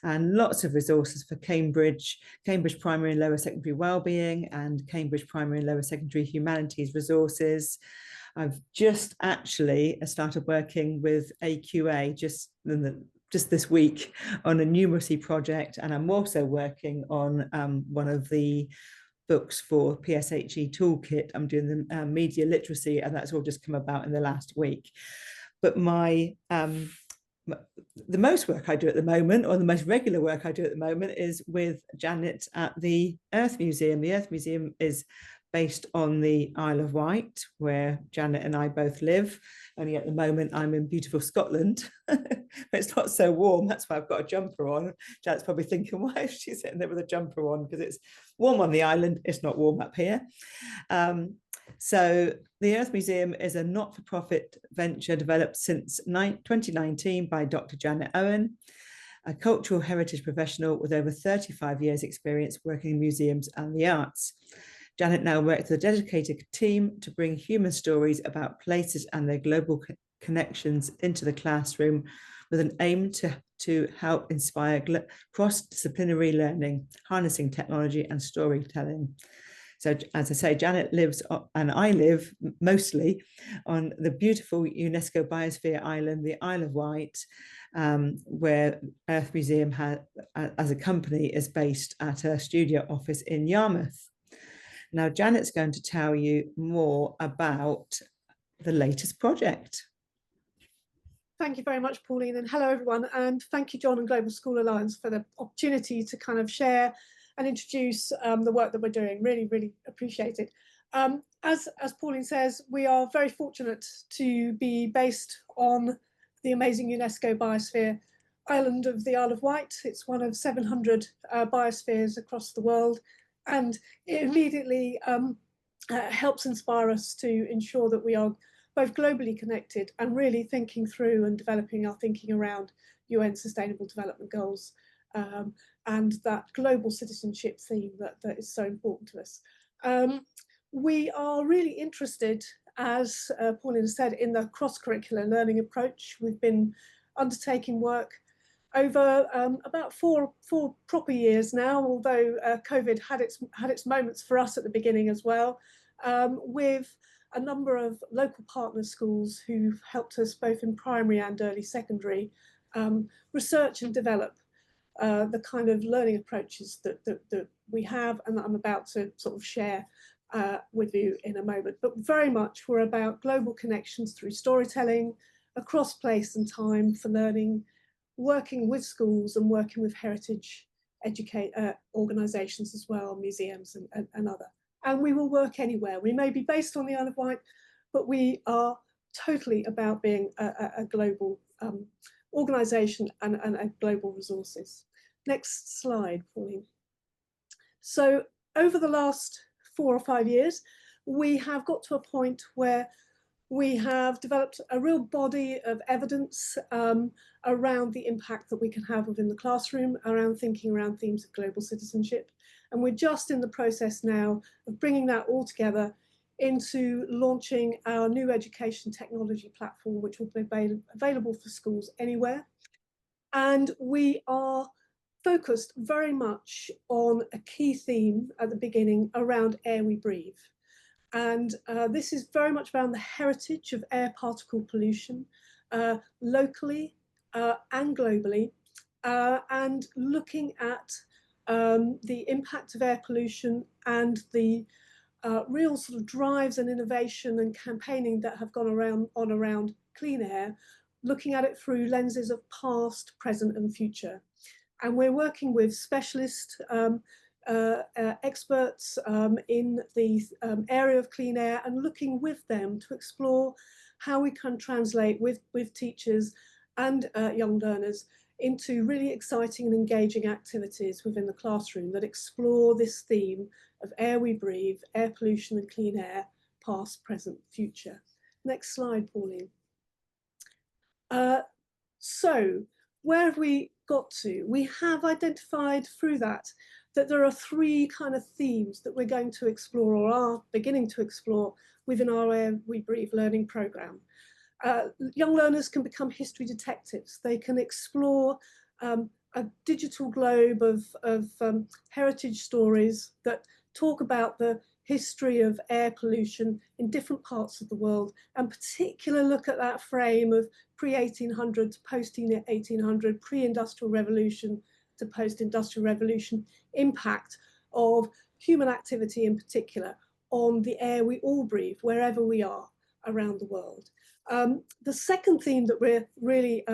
and lots of resources for Cambridge Primary and Lower Secondary Wellbeing, and Cambridge Primary and Lower Secondary Humanities resources. I've just actually started working with AQA just this week on a numeracy project, and I'm also working on one of the books for PSHE toolkit. I'm doing the media literacy, and that's all just come about in the last week. But the most work I do at the moment, or the most regular work I do at the moment, is with Janet at the Earth Museum. The Earth Museum is based on the Isle of Wight, where Janet and I both live. Only at the moment I'm in beautiful Scotland. It's not so warm, that's why I've got a jumper on. Janet's probably thinking, why is she sitting there with a jumper on? Because it's warm on the island, it's not warm up here. So the Earth Museum is a not-for-profit venture developed since 2019 by Dr. Janet Owen, a cultural heritage professional with over 35 years experience working in museums and the arts. Janet now works with a dedicated team to bring human stories about places and their global connections into the classroom with an aim to help inspire cross-disciplinary learning, harnessing technology and storytelling. So as I say, Janet lives, and I live mostly on the beautiful UNESCO Biosphere Island, the Isle of Wight, where Earth Museum as a company is based at a studio office in Yarmouth. Now, Janet's going to tell you more about the latest project. Thank you very much, Pauline, and hello everyone. And thank you, John and Global School Alliance, for the opportunity to kind of share and introduce the work that we're doing. Really, really appreciate it. As Pauline says, we are very fortunate to be based on the amazing UNESCO Biosphere Island of the Isle of Wight. It's one of 700 biospheres across the world, and it immediately helps inspire us to ensure that we are both globally connected and really thinking through and developing our thinking around UN Sustainable Development Goals and that global citizenship theme that is so important to us. We are really interested, as Pauline said, in the cross-curricular learning approach. We've been undertaking work over about four proper years now, although COVID had its moments for us at the beginning as well, with a number of local partner schools who've helped us both in primary and early secondary research and develop the kind of learning approaches that we have and that I'm about to sort of share with you in a moment. But very much we're about global connections through storytelling, across place and time for learning, working with schools and working with heritage organisations as well, museums and other. And we will work anywhere. We may be based on the Isle of Wight, but we are totally about being a global organisation and a global resources. Next slide, Pauline. So over the last 4 or 5 years, we have got to a point where we have developed a real body of evidence around the impact that we can have within the classroom, around thinking around themes of global citizenship. And we're just in the process now of bringing that all together into launching our new education technology platform, which will be available for schools anywhere. And we are focused very much on a key theme at the beginning around air we breathe. And this is very much around the heritage of air particle pollution, locally and globally, and looking at the impact of air pollution and the real sort of drives and innovation and campaigning that have gone around clean air, looking at it through lenses of past, present and future. And we're working with specialist experts in the area of clean air and looking with them to explore how we can translate with teachers and young learners into really exciting and engaging activities within the classroom that explore this theme of air we breathe, air pollution and clean air, past, present, future. Next slide, Pauline. So where have we got to? We have identified through that there are 3 kind of themes that we're going to explore or are beginning to explore within our Air We Breathe learning programme. Young learners can become history detectives. They can explore a digital globe of heritage stories that talk about the history of air pollution in different parts of the world, and particularly look at that frame of pre-1800 to post-1800, pre-industrial revolution to post-industrial revolution, impact of human activity in particular on the air we all breathe, wherever we are around the world. The second theme that we're really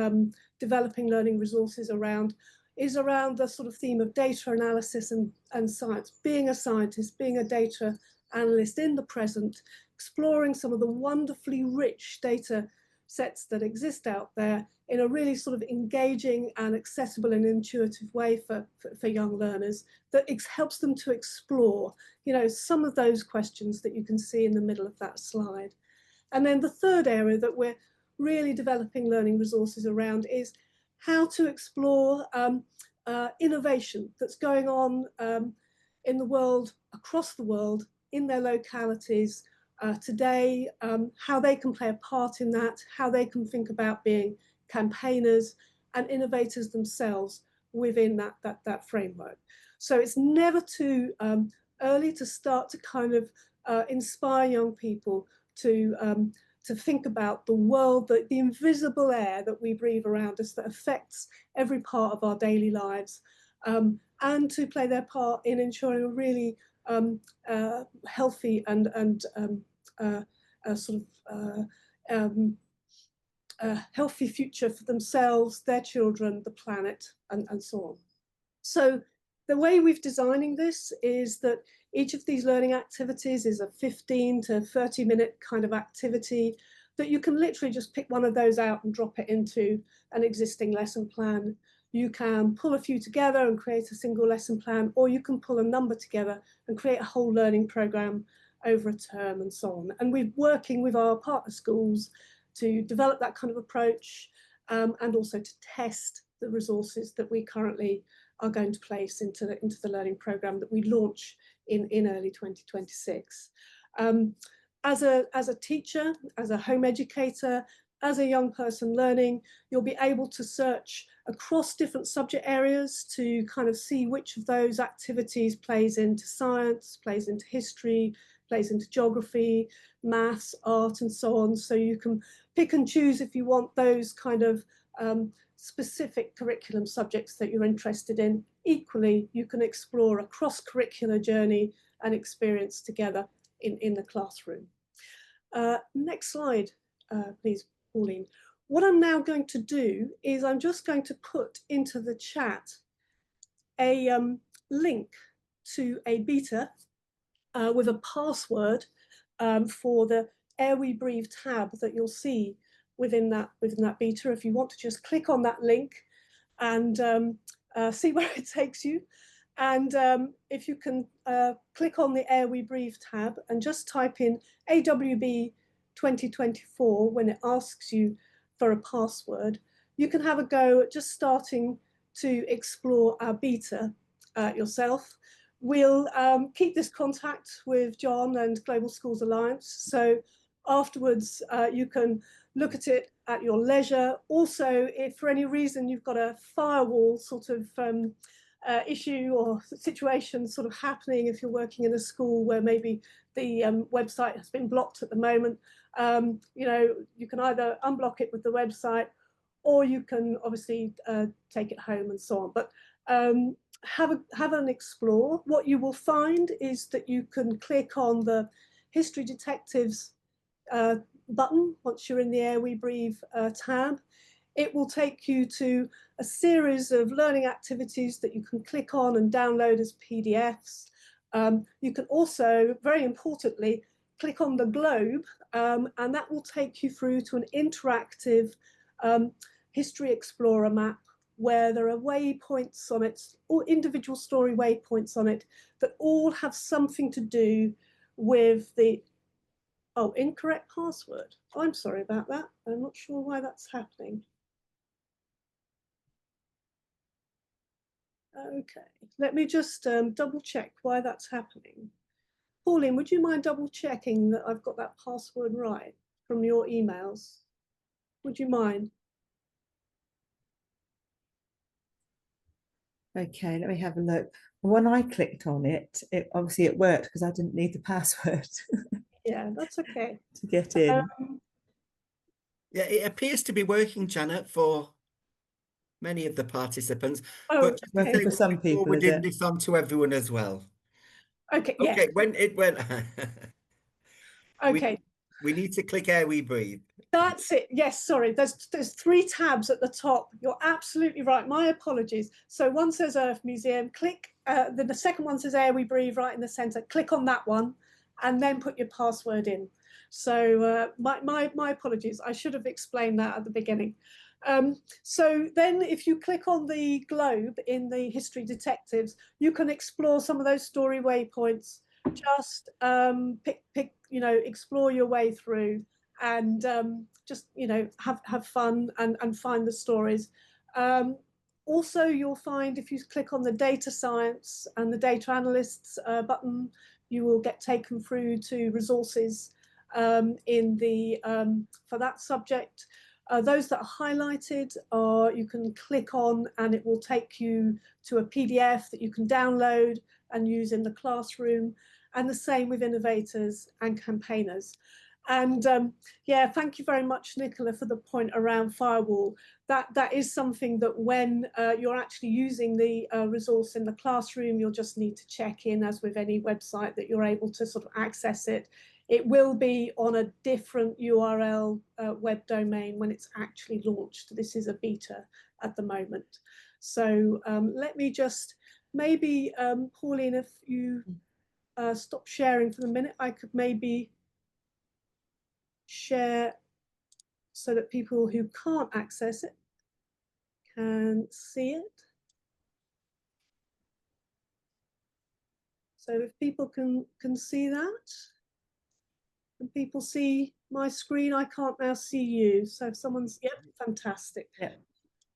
developing learning resources around is around the sort of theme of data analysis and science, being a scientist, being a data analyst in the present, exploring some of the wonderfully rich data sets that exist out there in a really sort of engaging and accessible and intuitive way for young learners that helps them to explore, you know, some of those questions that you can see in the middle of that slide. And then the third area that we're really developing learning resources around is how to explore innovation that's going on in the world, across the world, in their localities, today, how they can play a part in that, how they can think about being campaigners and innovators themselves within that framework. So it's never too early to start to kind of inspire young people to think about the world, the invisible air that we breathe around us that affects every part of our daily lives, and to play their part in ensuring a really healthy and sort of healthy future for themselves, their children, the planet, and so on. So the way we've designing this is that each of these learning activities is a 15 to 30-minute kind of activity that you can literally just pick one of those out and drop it into an existing lesson plan. You can pull a few together and create a single lesson plan, or you can pull a number together and create a whole learning program over a term and so on. And we're working with our partner schools to develop that kind of approach, and also to test the resources that we currently are going to place into the learning program that we launch in early 2026. As a teacher, as a home educator, as a young person learning, you'll be able to search across different subject areas to kind of see which of those activities plays into science, plays into history, plays into geography, maths, art, and so on. So you can pick and choose if you want those kind of specific curriculum subjects that you're interested in. Equally, you can explore a cross-curricular journey and experience together in the classroom. Next slide, please, Pauline. What I'm now going to do is I'm just going to put into the chat a link to a beta with a password for the Air We Breathe tab that you'll see within that beta. If you want to just click on that link and see where it takes you. And if you can click on the Air We Breathe tab and just type in AWB 2024 when it asks you for a password, you can have a go at just starting to explore our beta yourself. We'll keep this contact with John and Global Schools Alliance. So afterwards, you can look at it at your leisure. Also, if for any reason you've got a firewall sort of issue or situation sort of happening, if you're working in a school where maybe the website has been blocked at the moment, you know, you can either unblock it with the website, or you can obviously take it home and so on. But have an explore. What you will find is that you can click on the History Detectives button once you're in the Air We Breathe tab. It will take you to a series of learning activities that you can click on and download as PDFs. You can also, very importantly, click on the globe, and that will take you through to an interactive History Explorer map where there are waypoints on it, or individual story waypoints on it, that all have something to do with the, oh, incorrect password. I'm sorry about that. I'm not sure why that's happening. Okay, let me just double check why that's happening. Pauline, would you mind double checking that I've got that password right from your emails? Would you mind? Okay, let me have a look. When I clicked on it, obviously it worked because I didn't need the password. Yeah, that's okay. To get in. Yeah, it appears to be working, Janet, for many of the participants. Oh, but just okay. For some people, we're is doing it? this on to everyone as well. Okay, yeah. Okay, when it went. Okay. We need to click Air We Breathe. That's it. Yes, sorry. There's 3 tabs at the top. You're absolutely right. My apologies. So one says Earth Museum. Click. The second one says Air We Breathe right in the center. Click on that one, and then put your password in. So my apologies. I should have explained that at the beginning. So then, if you click on the globe in the History Detectives, you can explore some of those story waypoints. Just pick, you know, explore your way through. And just, you know, have fun and find the stories. Also, you'll find if you click on the data science and the data analysts button, you will get taken through to resources in the for that subject. Those that are highlighted are you can click on and it will take you to a PDF that you can download and use in the classroom, and the same with innovators and campaigners. And yeah, thank you very much, Nicola, for the point around Firewall. That is something that when you're actually using the resource in the classroom, you'll just need to check in, as with any website, that you're able to sort of access it. It will be on a different URL web domain when it's actually launched. This is a beta at the moment. So let me just maybe, Pauline, if you stop sharing for the minute, I could maybe share so that people who can't access it can see it. So if people can see that, and people see my screen, I can't now see you. So if someone's, yep, fantastic. Yeah.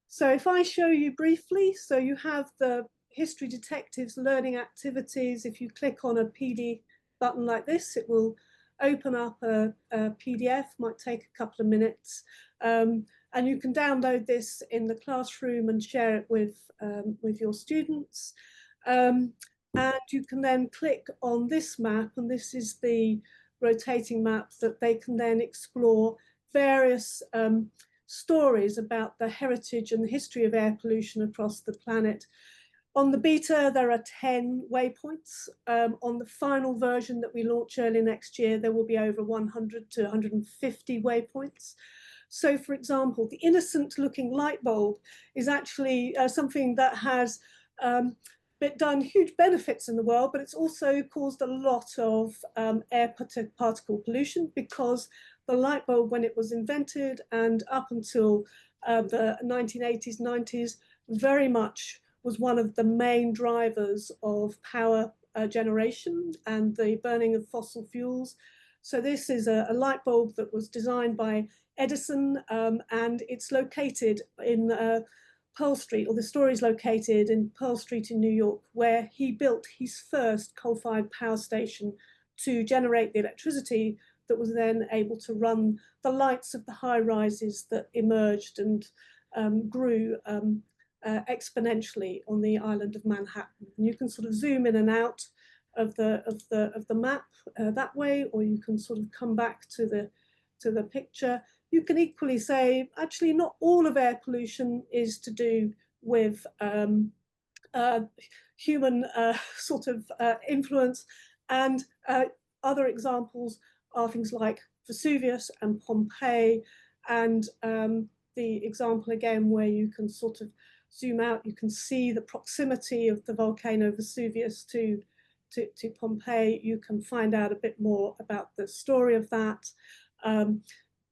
So if I show you briefly, so you have the History Detectives learning activities. If you click on a PD button like this, it will open up a PDF, might take a couple of minutes. And you can download this in the classroom and share it with your students. And you can then click on this map, and this is the rotating map that they can then explore various stories about the heritage and the history of air pollution across the planet. On the beta, there are 10 waypoints. On the final version that we launch early next year, there will be over 100 to 150 waypoints. So, for example, the innocent looking light bulb is actually something that has done huge benefits in the world, but it's also caused a lot of air particle pollution, because the light bulb, when it was invented and up until the 1980s, 90s, very much was one of the main drivers of power generation and the burning of fossil fuels. So this is a light bulb that was designed by Edison, and it's located in Pearl Street, or the story is located in Pearl Street in New York, where he built his first coal-fired power station to generate the electricity that was then able to run the lights of the high rises that emerged and grew exponentially on the island of Manhattan. And you can sort of zoom in and out of the map that way, or you can sort of come back to the picture. You can equally say, actually, not all of air pollution is to do with human sort of influence, and other examples are things like Vesuvius and Pompeii, and the example again where you can sort of zoom out, you can see the proximity of the volcano Vesuvius to Pompeii. You can find out a bit more about the story of that.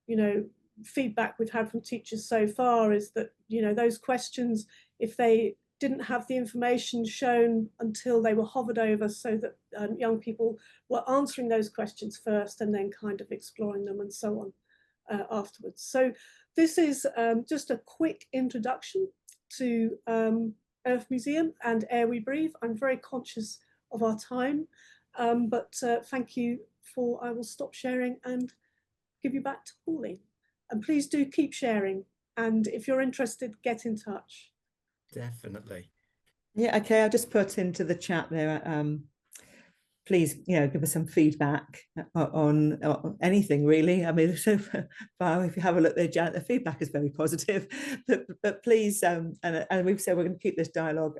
You know, feedback we've had from teachers so far is that, you know, those questions, if they didn't have the information shown until they were hovered over, so that young people were answering those questions first and then kind of exploring them and so on afterwards. So this is just a quick introduction to Earth Museum and Air We Breathe. I'm very conscious of our time, but thank you I will stop sharing and give you back to Pauline. And please do keep sharing. And if you're interested, get in touch. Definitely. Yeah, okay, I'll just put into the chat there, please, you know, give us some feedback on anything really. I mean, so far, if you have a look there, Janet, the feedback is very positive, but please, and we've said we're going to keep this dialogue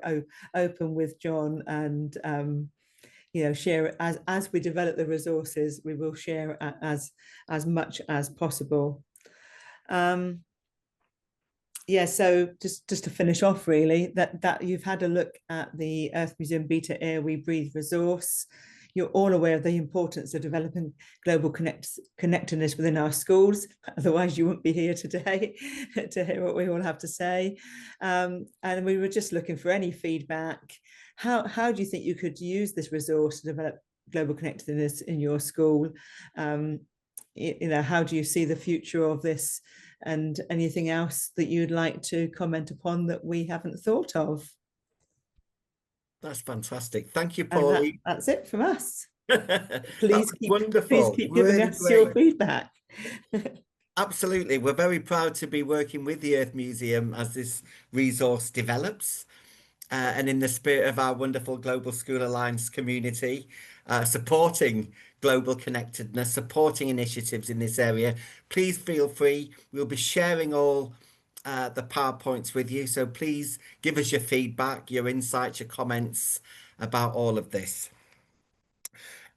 open with John, and you know, share it as we develop the resources. We will share as much as possible. Yeah, so just to finish off, really, that you've had a look at the Earth Museum Beta Air We Breathe resource. You're all aware of the importance of developing global connectedness within our schools. Otherwise, you wouldn't be here today to hear what we all have to say. And we were just looking for any feedback. How do you think you could use this resource to develop global connectedness in your school? You know, how do you see the future of this, and anything else that you'd like to comment upon that we haven't thought of? That's fantastic. Thank you, Pauline. That's it from us. Please wonderful. keep Really giving us great. your feedback. Absolutely. We're very proud to be working with the Earth Museum as this resource develops. And in the spirit of our wonderful Global School Alliance community, supporting global connectedness, supporting initiatives in this area, please feel free. We'll be sharing all the PowerPoints with you. So please give us your feedback, your insights, your comments about all of this.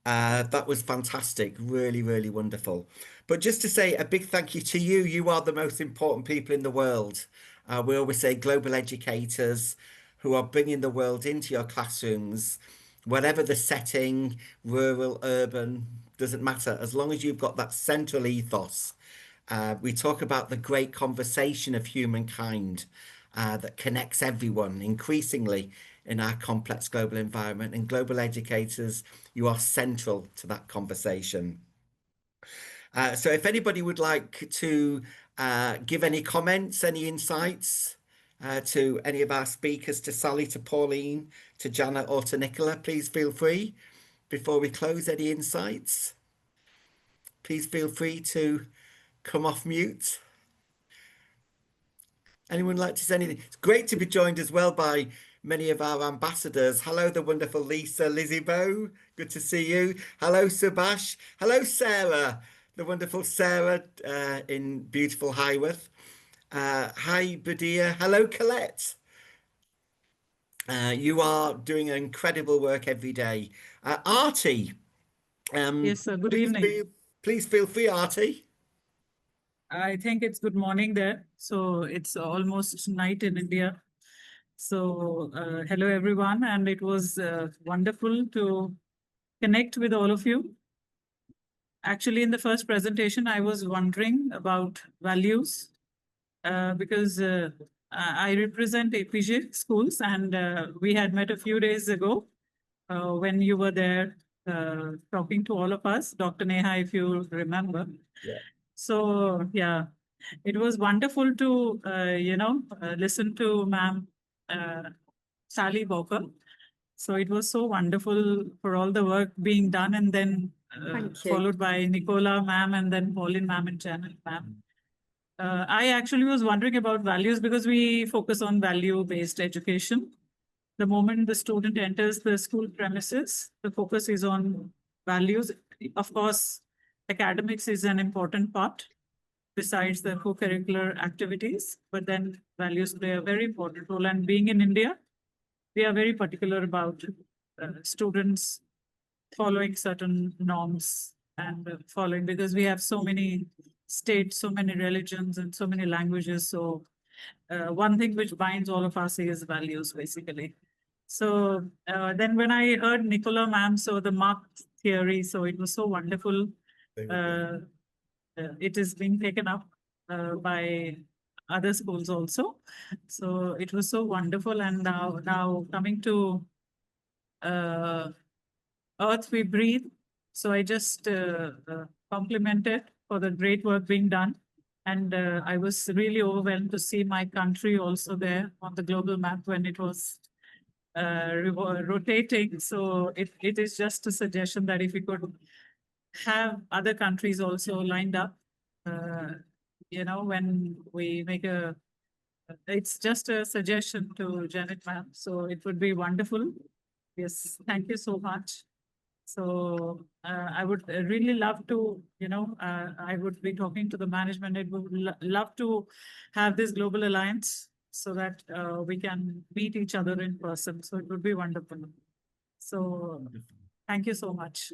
That was fantastic. Really, really wonderful. But just to say a big thank you to you. You are the most important people in the world. We always say global educators who are bringing the world into your classrooms, whatever the setting, rural, urban, doesn't matter. As long as you've got that central ethos. We talk about the great conversation of humankind that connects everyone increasingly in our complex global environment. And global educators, you are central to that conversation. So if anybody would like to give any comments, any insights to any of our speakers, to Sally, to Pauline, to Janet, or to Nicola, please feel free. Before we close, any insights? Please feel free to come off mute. Anyone like to say anything? It's great to be joined as well by many of our ambassadors. Hello, the wonderful Lisa, Lizzie Bow. Good to see you. Hello, Subash. Hello, Sarah, the wonderful Sarah in beautiful Highworth. Hi, Badia. Hello, Colette. You are doing incredible work every day. Artie. Yes, sir. Good evening. Please feel free, Artie. I think it's good morning there. So it's almost night in India. So hello, everyone. And it was wonderful to connect with all of you. Actually, in the first presentation, I was wondering about values because I represent APJ schools, and we had met a few days ago when you were there talking to all of us, Dr. Neha, if you remember. Yeah. So, yeah, it was wonderful to, listen to Ma'am Sally Bowker. So it was so wonderful for all the work being done, and then followed by Nicola Ma'am, and then Pauline Ma'am and Janet Ma'am. I actually was wondering about values because we focus on value-based education. The moment the student enters the school premises, the focus is on values. Of course, academics is an important part besides the co-curricular activities, but then values play a very important role. And being in India, we are very particular about students following certain norms and following, because we have so many states, so many religions, and so many languages. So one thing which binds all of us is values, basically. So then when I heard Nicola Ma'am, so the mark theory, so it was so wonderful. It is being taken up by other schools also. So it was so wonderful. And now coming to Earth We Breathe. So I just complimented for the great work being done. And I was really overwhelmed to see my country also there on the global map when it was rotating. So it is just a suggestion that if we could have other countries also lined up, when we make it's just a suggestion to Janet Ma'am. So it would be wonderful. Yes, thank you so much. So I would really love to, I would be talking to the management. I would love to have this global alliance so that we can meet each other in person. So it would be wonderful. So thank you so much.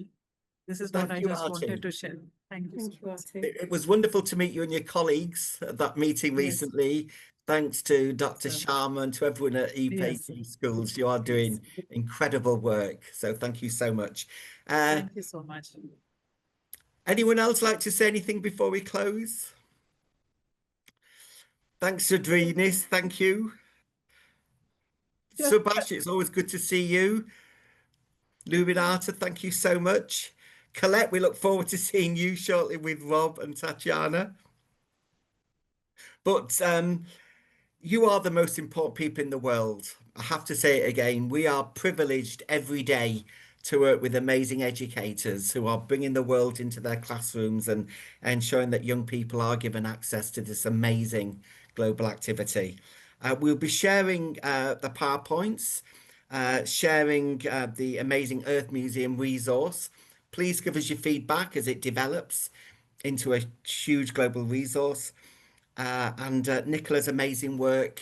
This is what I just wanted to share. Thank you. Thank you, Artie. It was wonderful to meet you and your colleagues at that meeting recently. Thanks to Dr. Sharma and to everyone at EPC schools. You are doing incredible work. So thank you so much. Thank you so much. Anyone else like to say anything before we close? Thanks, Adrinis. Thank you. Subash, it's always good to see you. Luminata, thank you so much. Colette, we look forward to seeing you shortly with Rob and Tatiana. But you are the most important people in the world. I have to say it again. We are privileged every day to work with amazing educators who are bringing the world into their classrooms and ensuring that young people are given access to this amazing global activity. We'll be sharing the PowerPoints, sharing the amazing Earth Museum resource. Please give us your feedback as it develops into a huge global resource. And Nicola's amazing work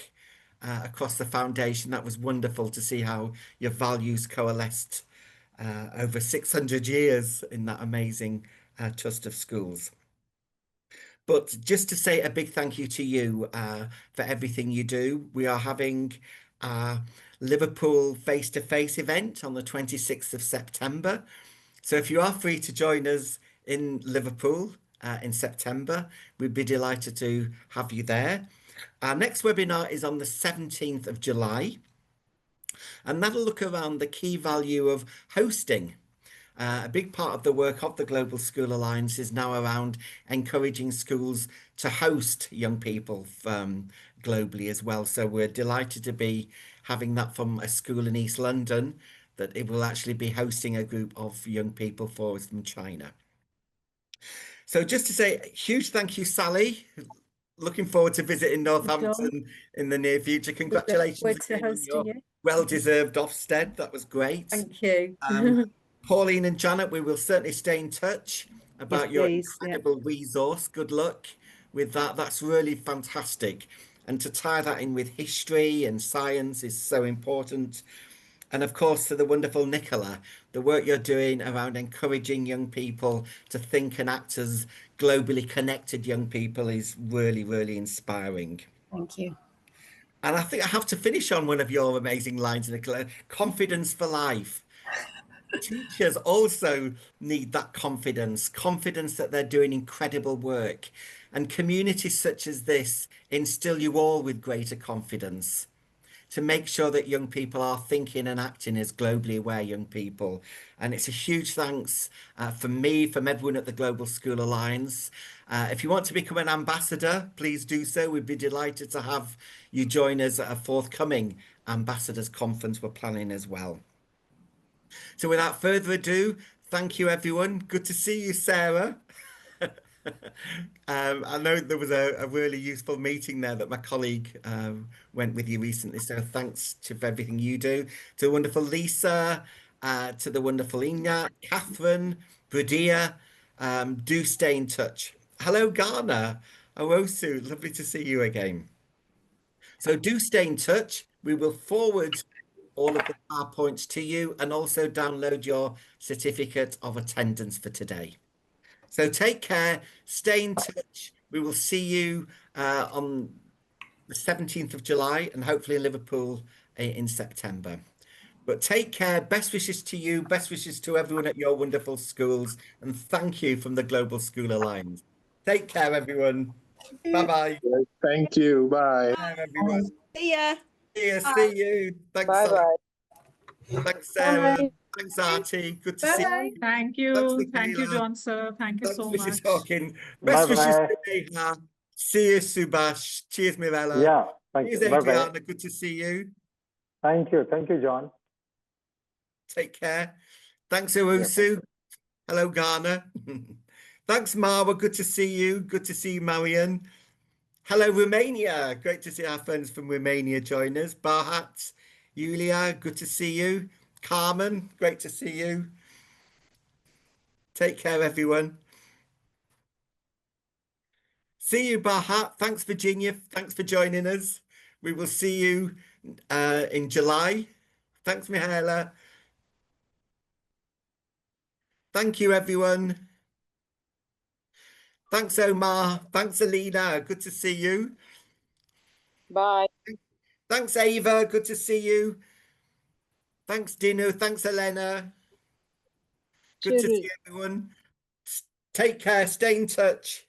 across the foundation. That was wonderful to see how your values coalesced over 600 years in that amazing trust of schools. But just to say a big thank you to you for everything you do. We are having a Liverpool face-to-face event on the 26th of September. So if you are free to join us in Liverpool in September, we'd be delighted to have you there. Our next webinar is on the 17th of July, and that'll look around the key value of hosting. A big part of the work of the Global School Alliance is now around encouraging schools to host young people globally as well. So we're delighted to be having that from a school in East London, that it will actually be hosting a group of young people for us from China. So just to say, huge thank you, Sally. Looking forward to visiting Northampton in the near future. Congratulations again on your well-deserved Ofsted. That was great. Thank you. Pauline and Janet, we will certainly stay in touch about your incredible resource. Good luck with that. That's really fantastic. And to tie that in with history and science is so important. And of course, to the wonderful Nicola, the work you're doing around encouraging young people to think and act as globally connected young people is really, really inspiring. Thank you. And I think I have to finish on one of your amazing lines, Nicola. Confidence for life. Teachers also need that confidence that they're doing incredible work. And communities such as this instill you all with greater confidence to make sure that young people are thinking and acting as globally aware young people. And it's a huge thanks from me, from everyone at the Global School Alliance. If you want to become an ambassador, please do so. We'd be delighted to have you join us at a forthcoming Ambassadors Conference we're planning as well. So without further ado, thank you, everyone. Good to see you, Sarah. I know there was a really useful meeting there that my colleague went with you recently. So thanks for everything you do. To the wonderful Lisa, to the wonderful Ina, Catherine, Bradia. Do stay in touch. Hello, Ghana. Owosu, lovely to see you again. So do stay in touch. We will forward all of the PowerPoints to you and also download your certificate of attendance for today. So take care, stay in touch. We will see you on the 17th of July and hopefully in Liverpool in September. But take care, best wishes to you, best wishes to everyone at your wonderful schools, and thank you from the Global School Alliance. Take care, everyone. Bye-bye. Thank you. Bye. Bye, everyone. See ya. See you. Thanks, Bye-bye. Thanks, Sarah. Bye. Thanks, Artie. Good to see you. Thank Thanks, you. Thank you, Michaela. John, sir. Thank you Thanks, so Mrs. much. Hawkins. Best wishes Bye-bye. to Neha. See you, Subhash. Cheers, Mirella. Yeah, thank Cheers, you. Bye-bye. Adriana. Good to see you. Thank you. Thank you, John. Take care. Thanks, Owusu. Hello, Ghana. Thanks, Marwa. Good to see you. Good to see you, Marian. Hello, Romania. Great to see our friends from Romania join us. Barhat, Yulia, good to see you. Carmen, great to see you. Take care, everyone. See you, Barhat. Thanks, Virginia. Thanks for joining us. We will see you in July. Thanks, Mihaela. Thank you, everyone. Thanks, Omar. Thanks, Alina. Good to see you. Bye. Thanks, Ava. Good to see you. Thanks, Dino. Thanks, Elena. Good to see everyone. Take care. Stay in touch.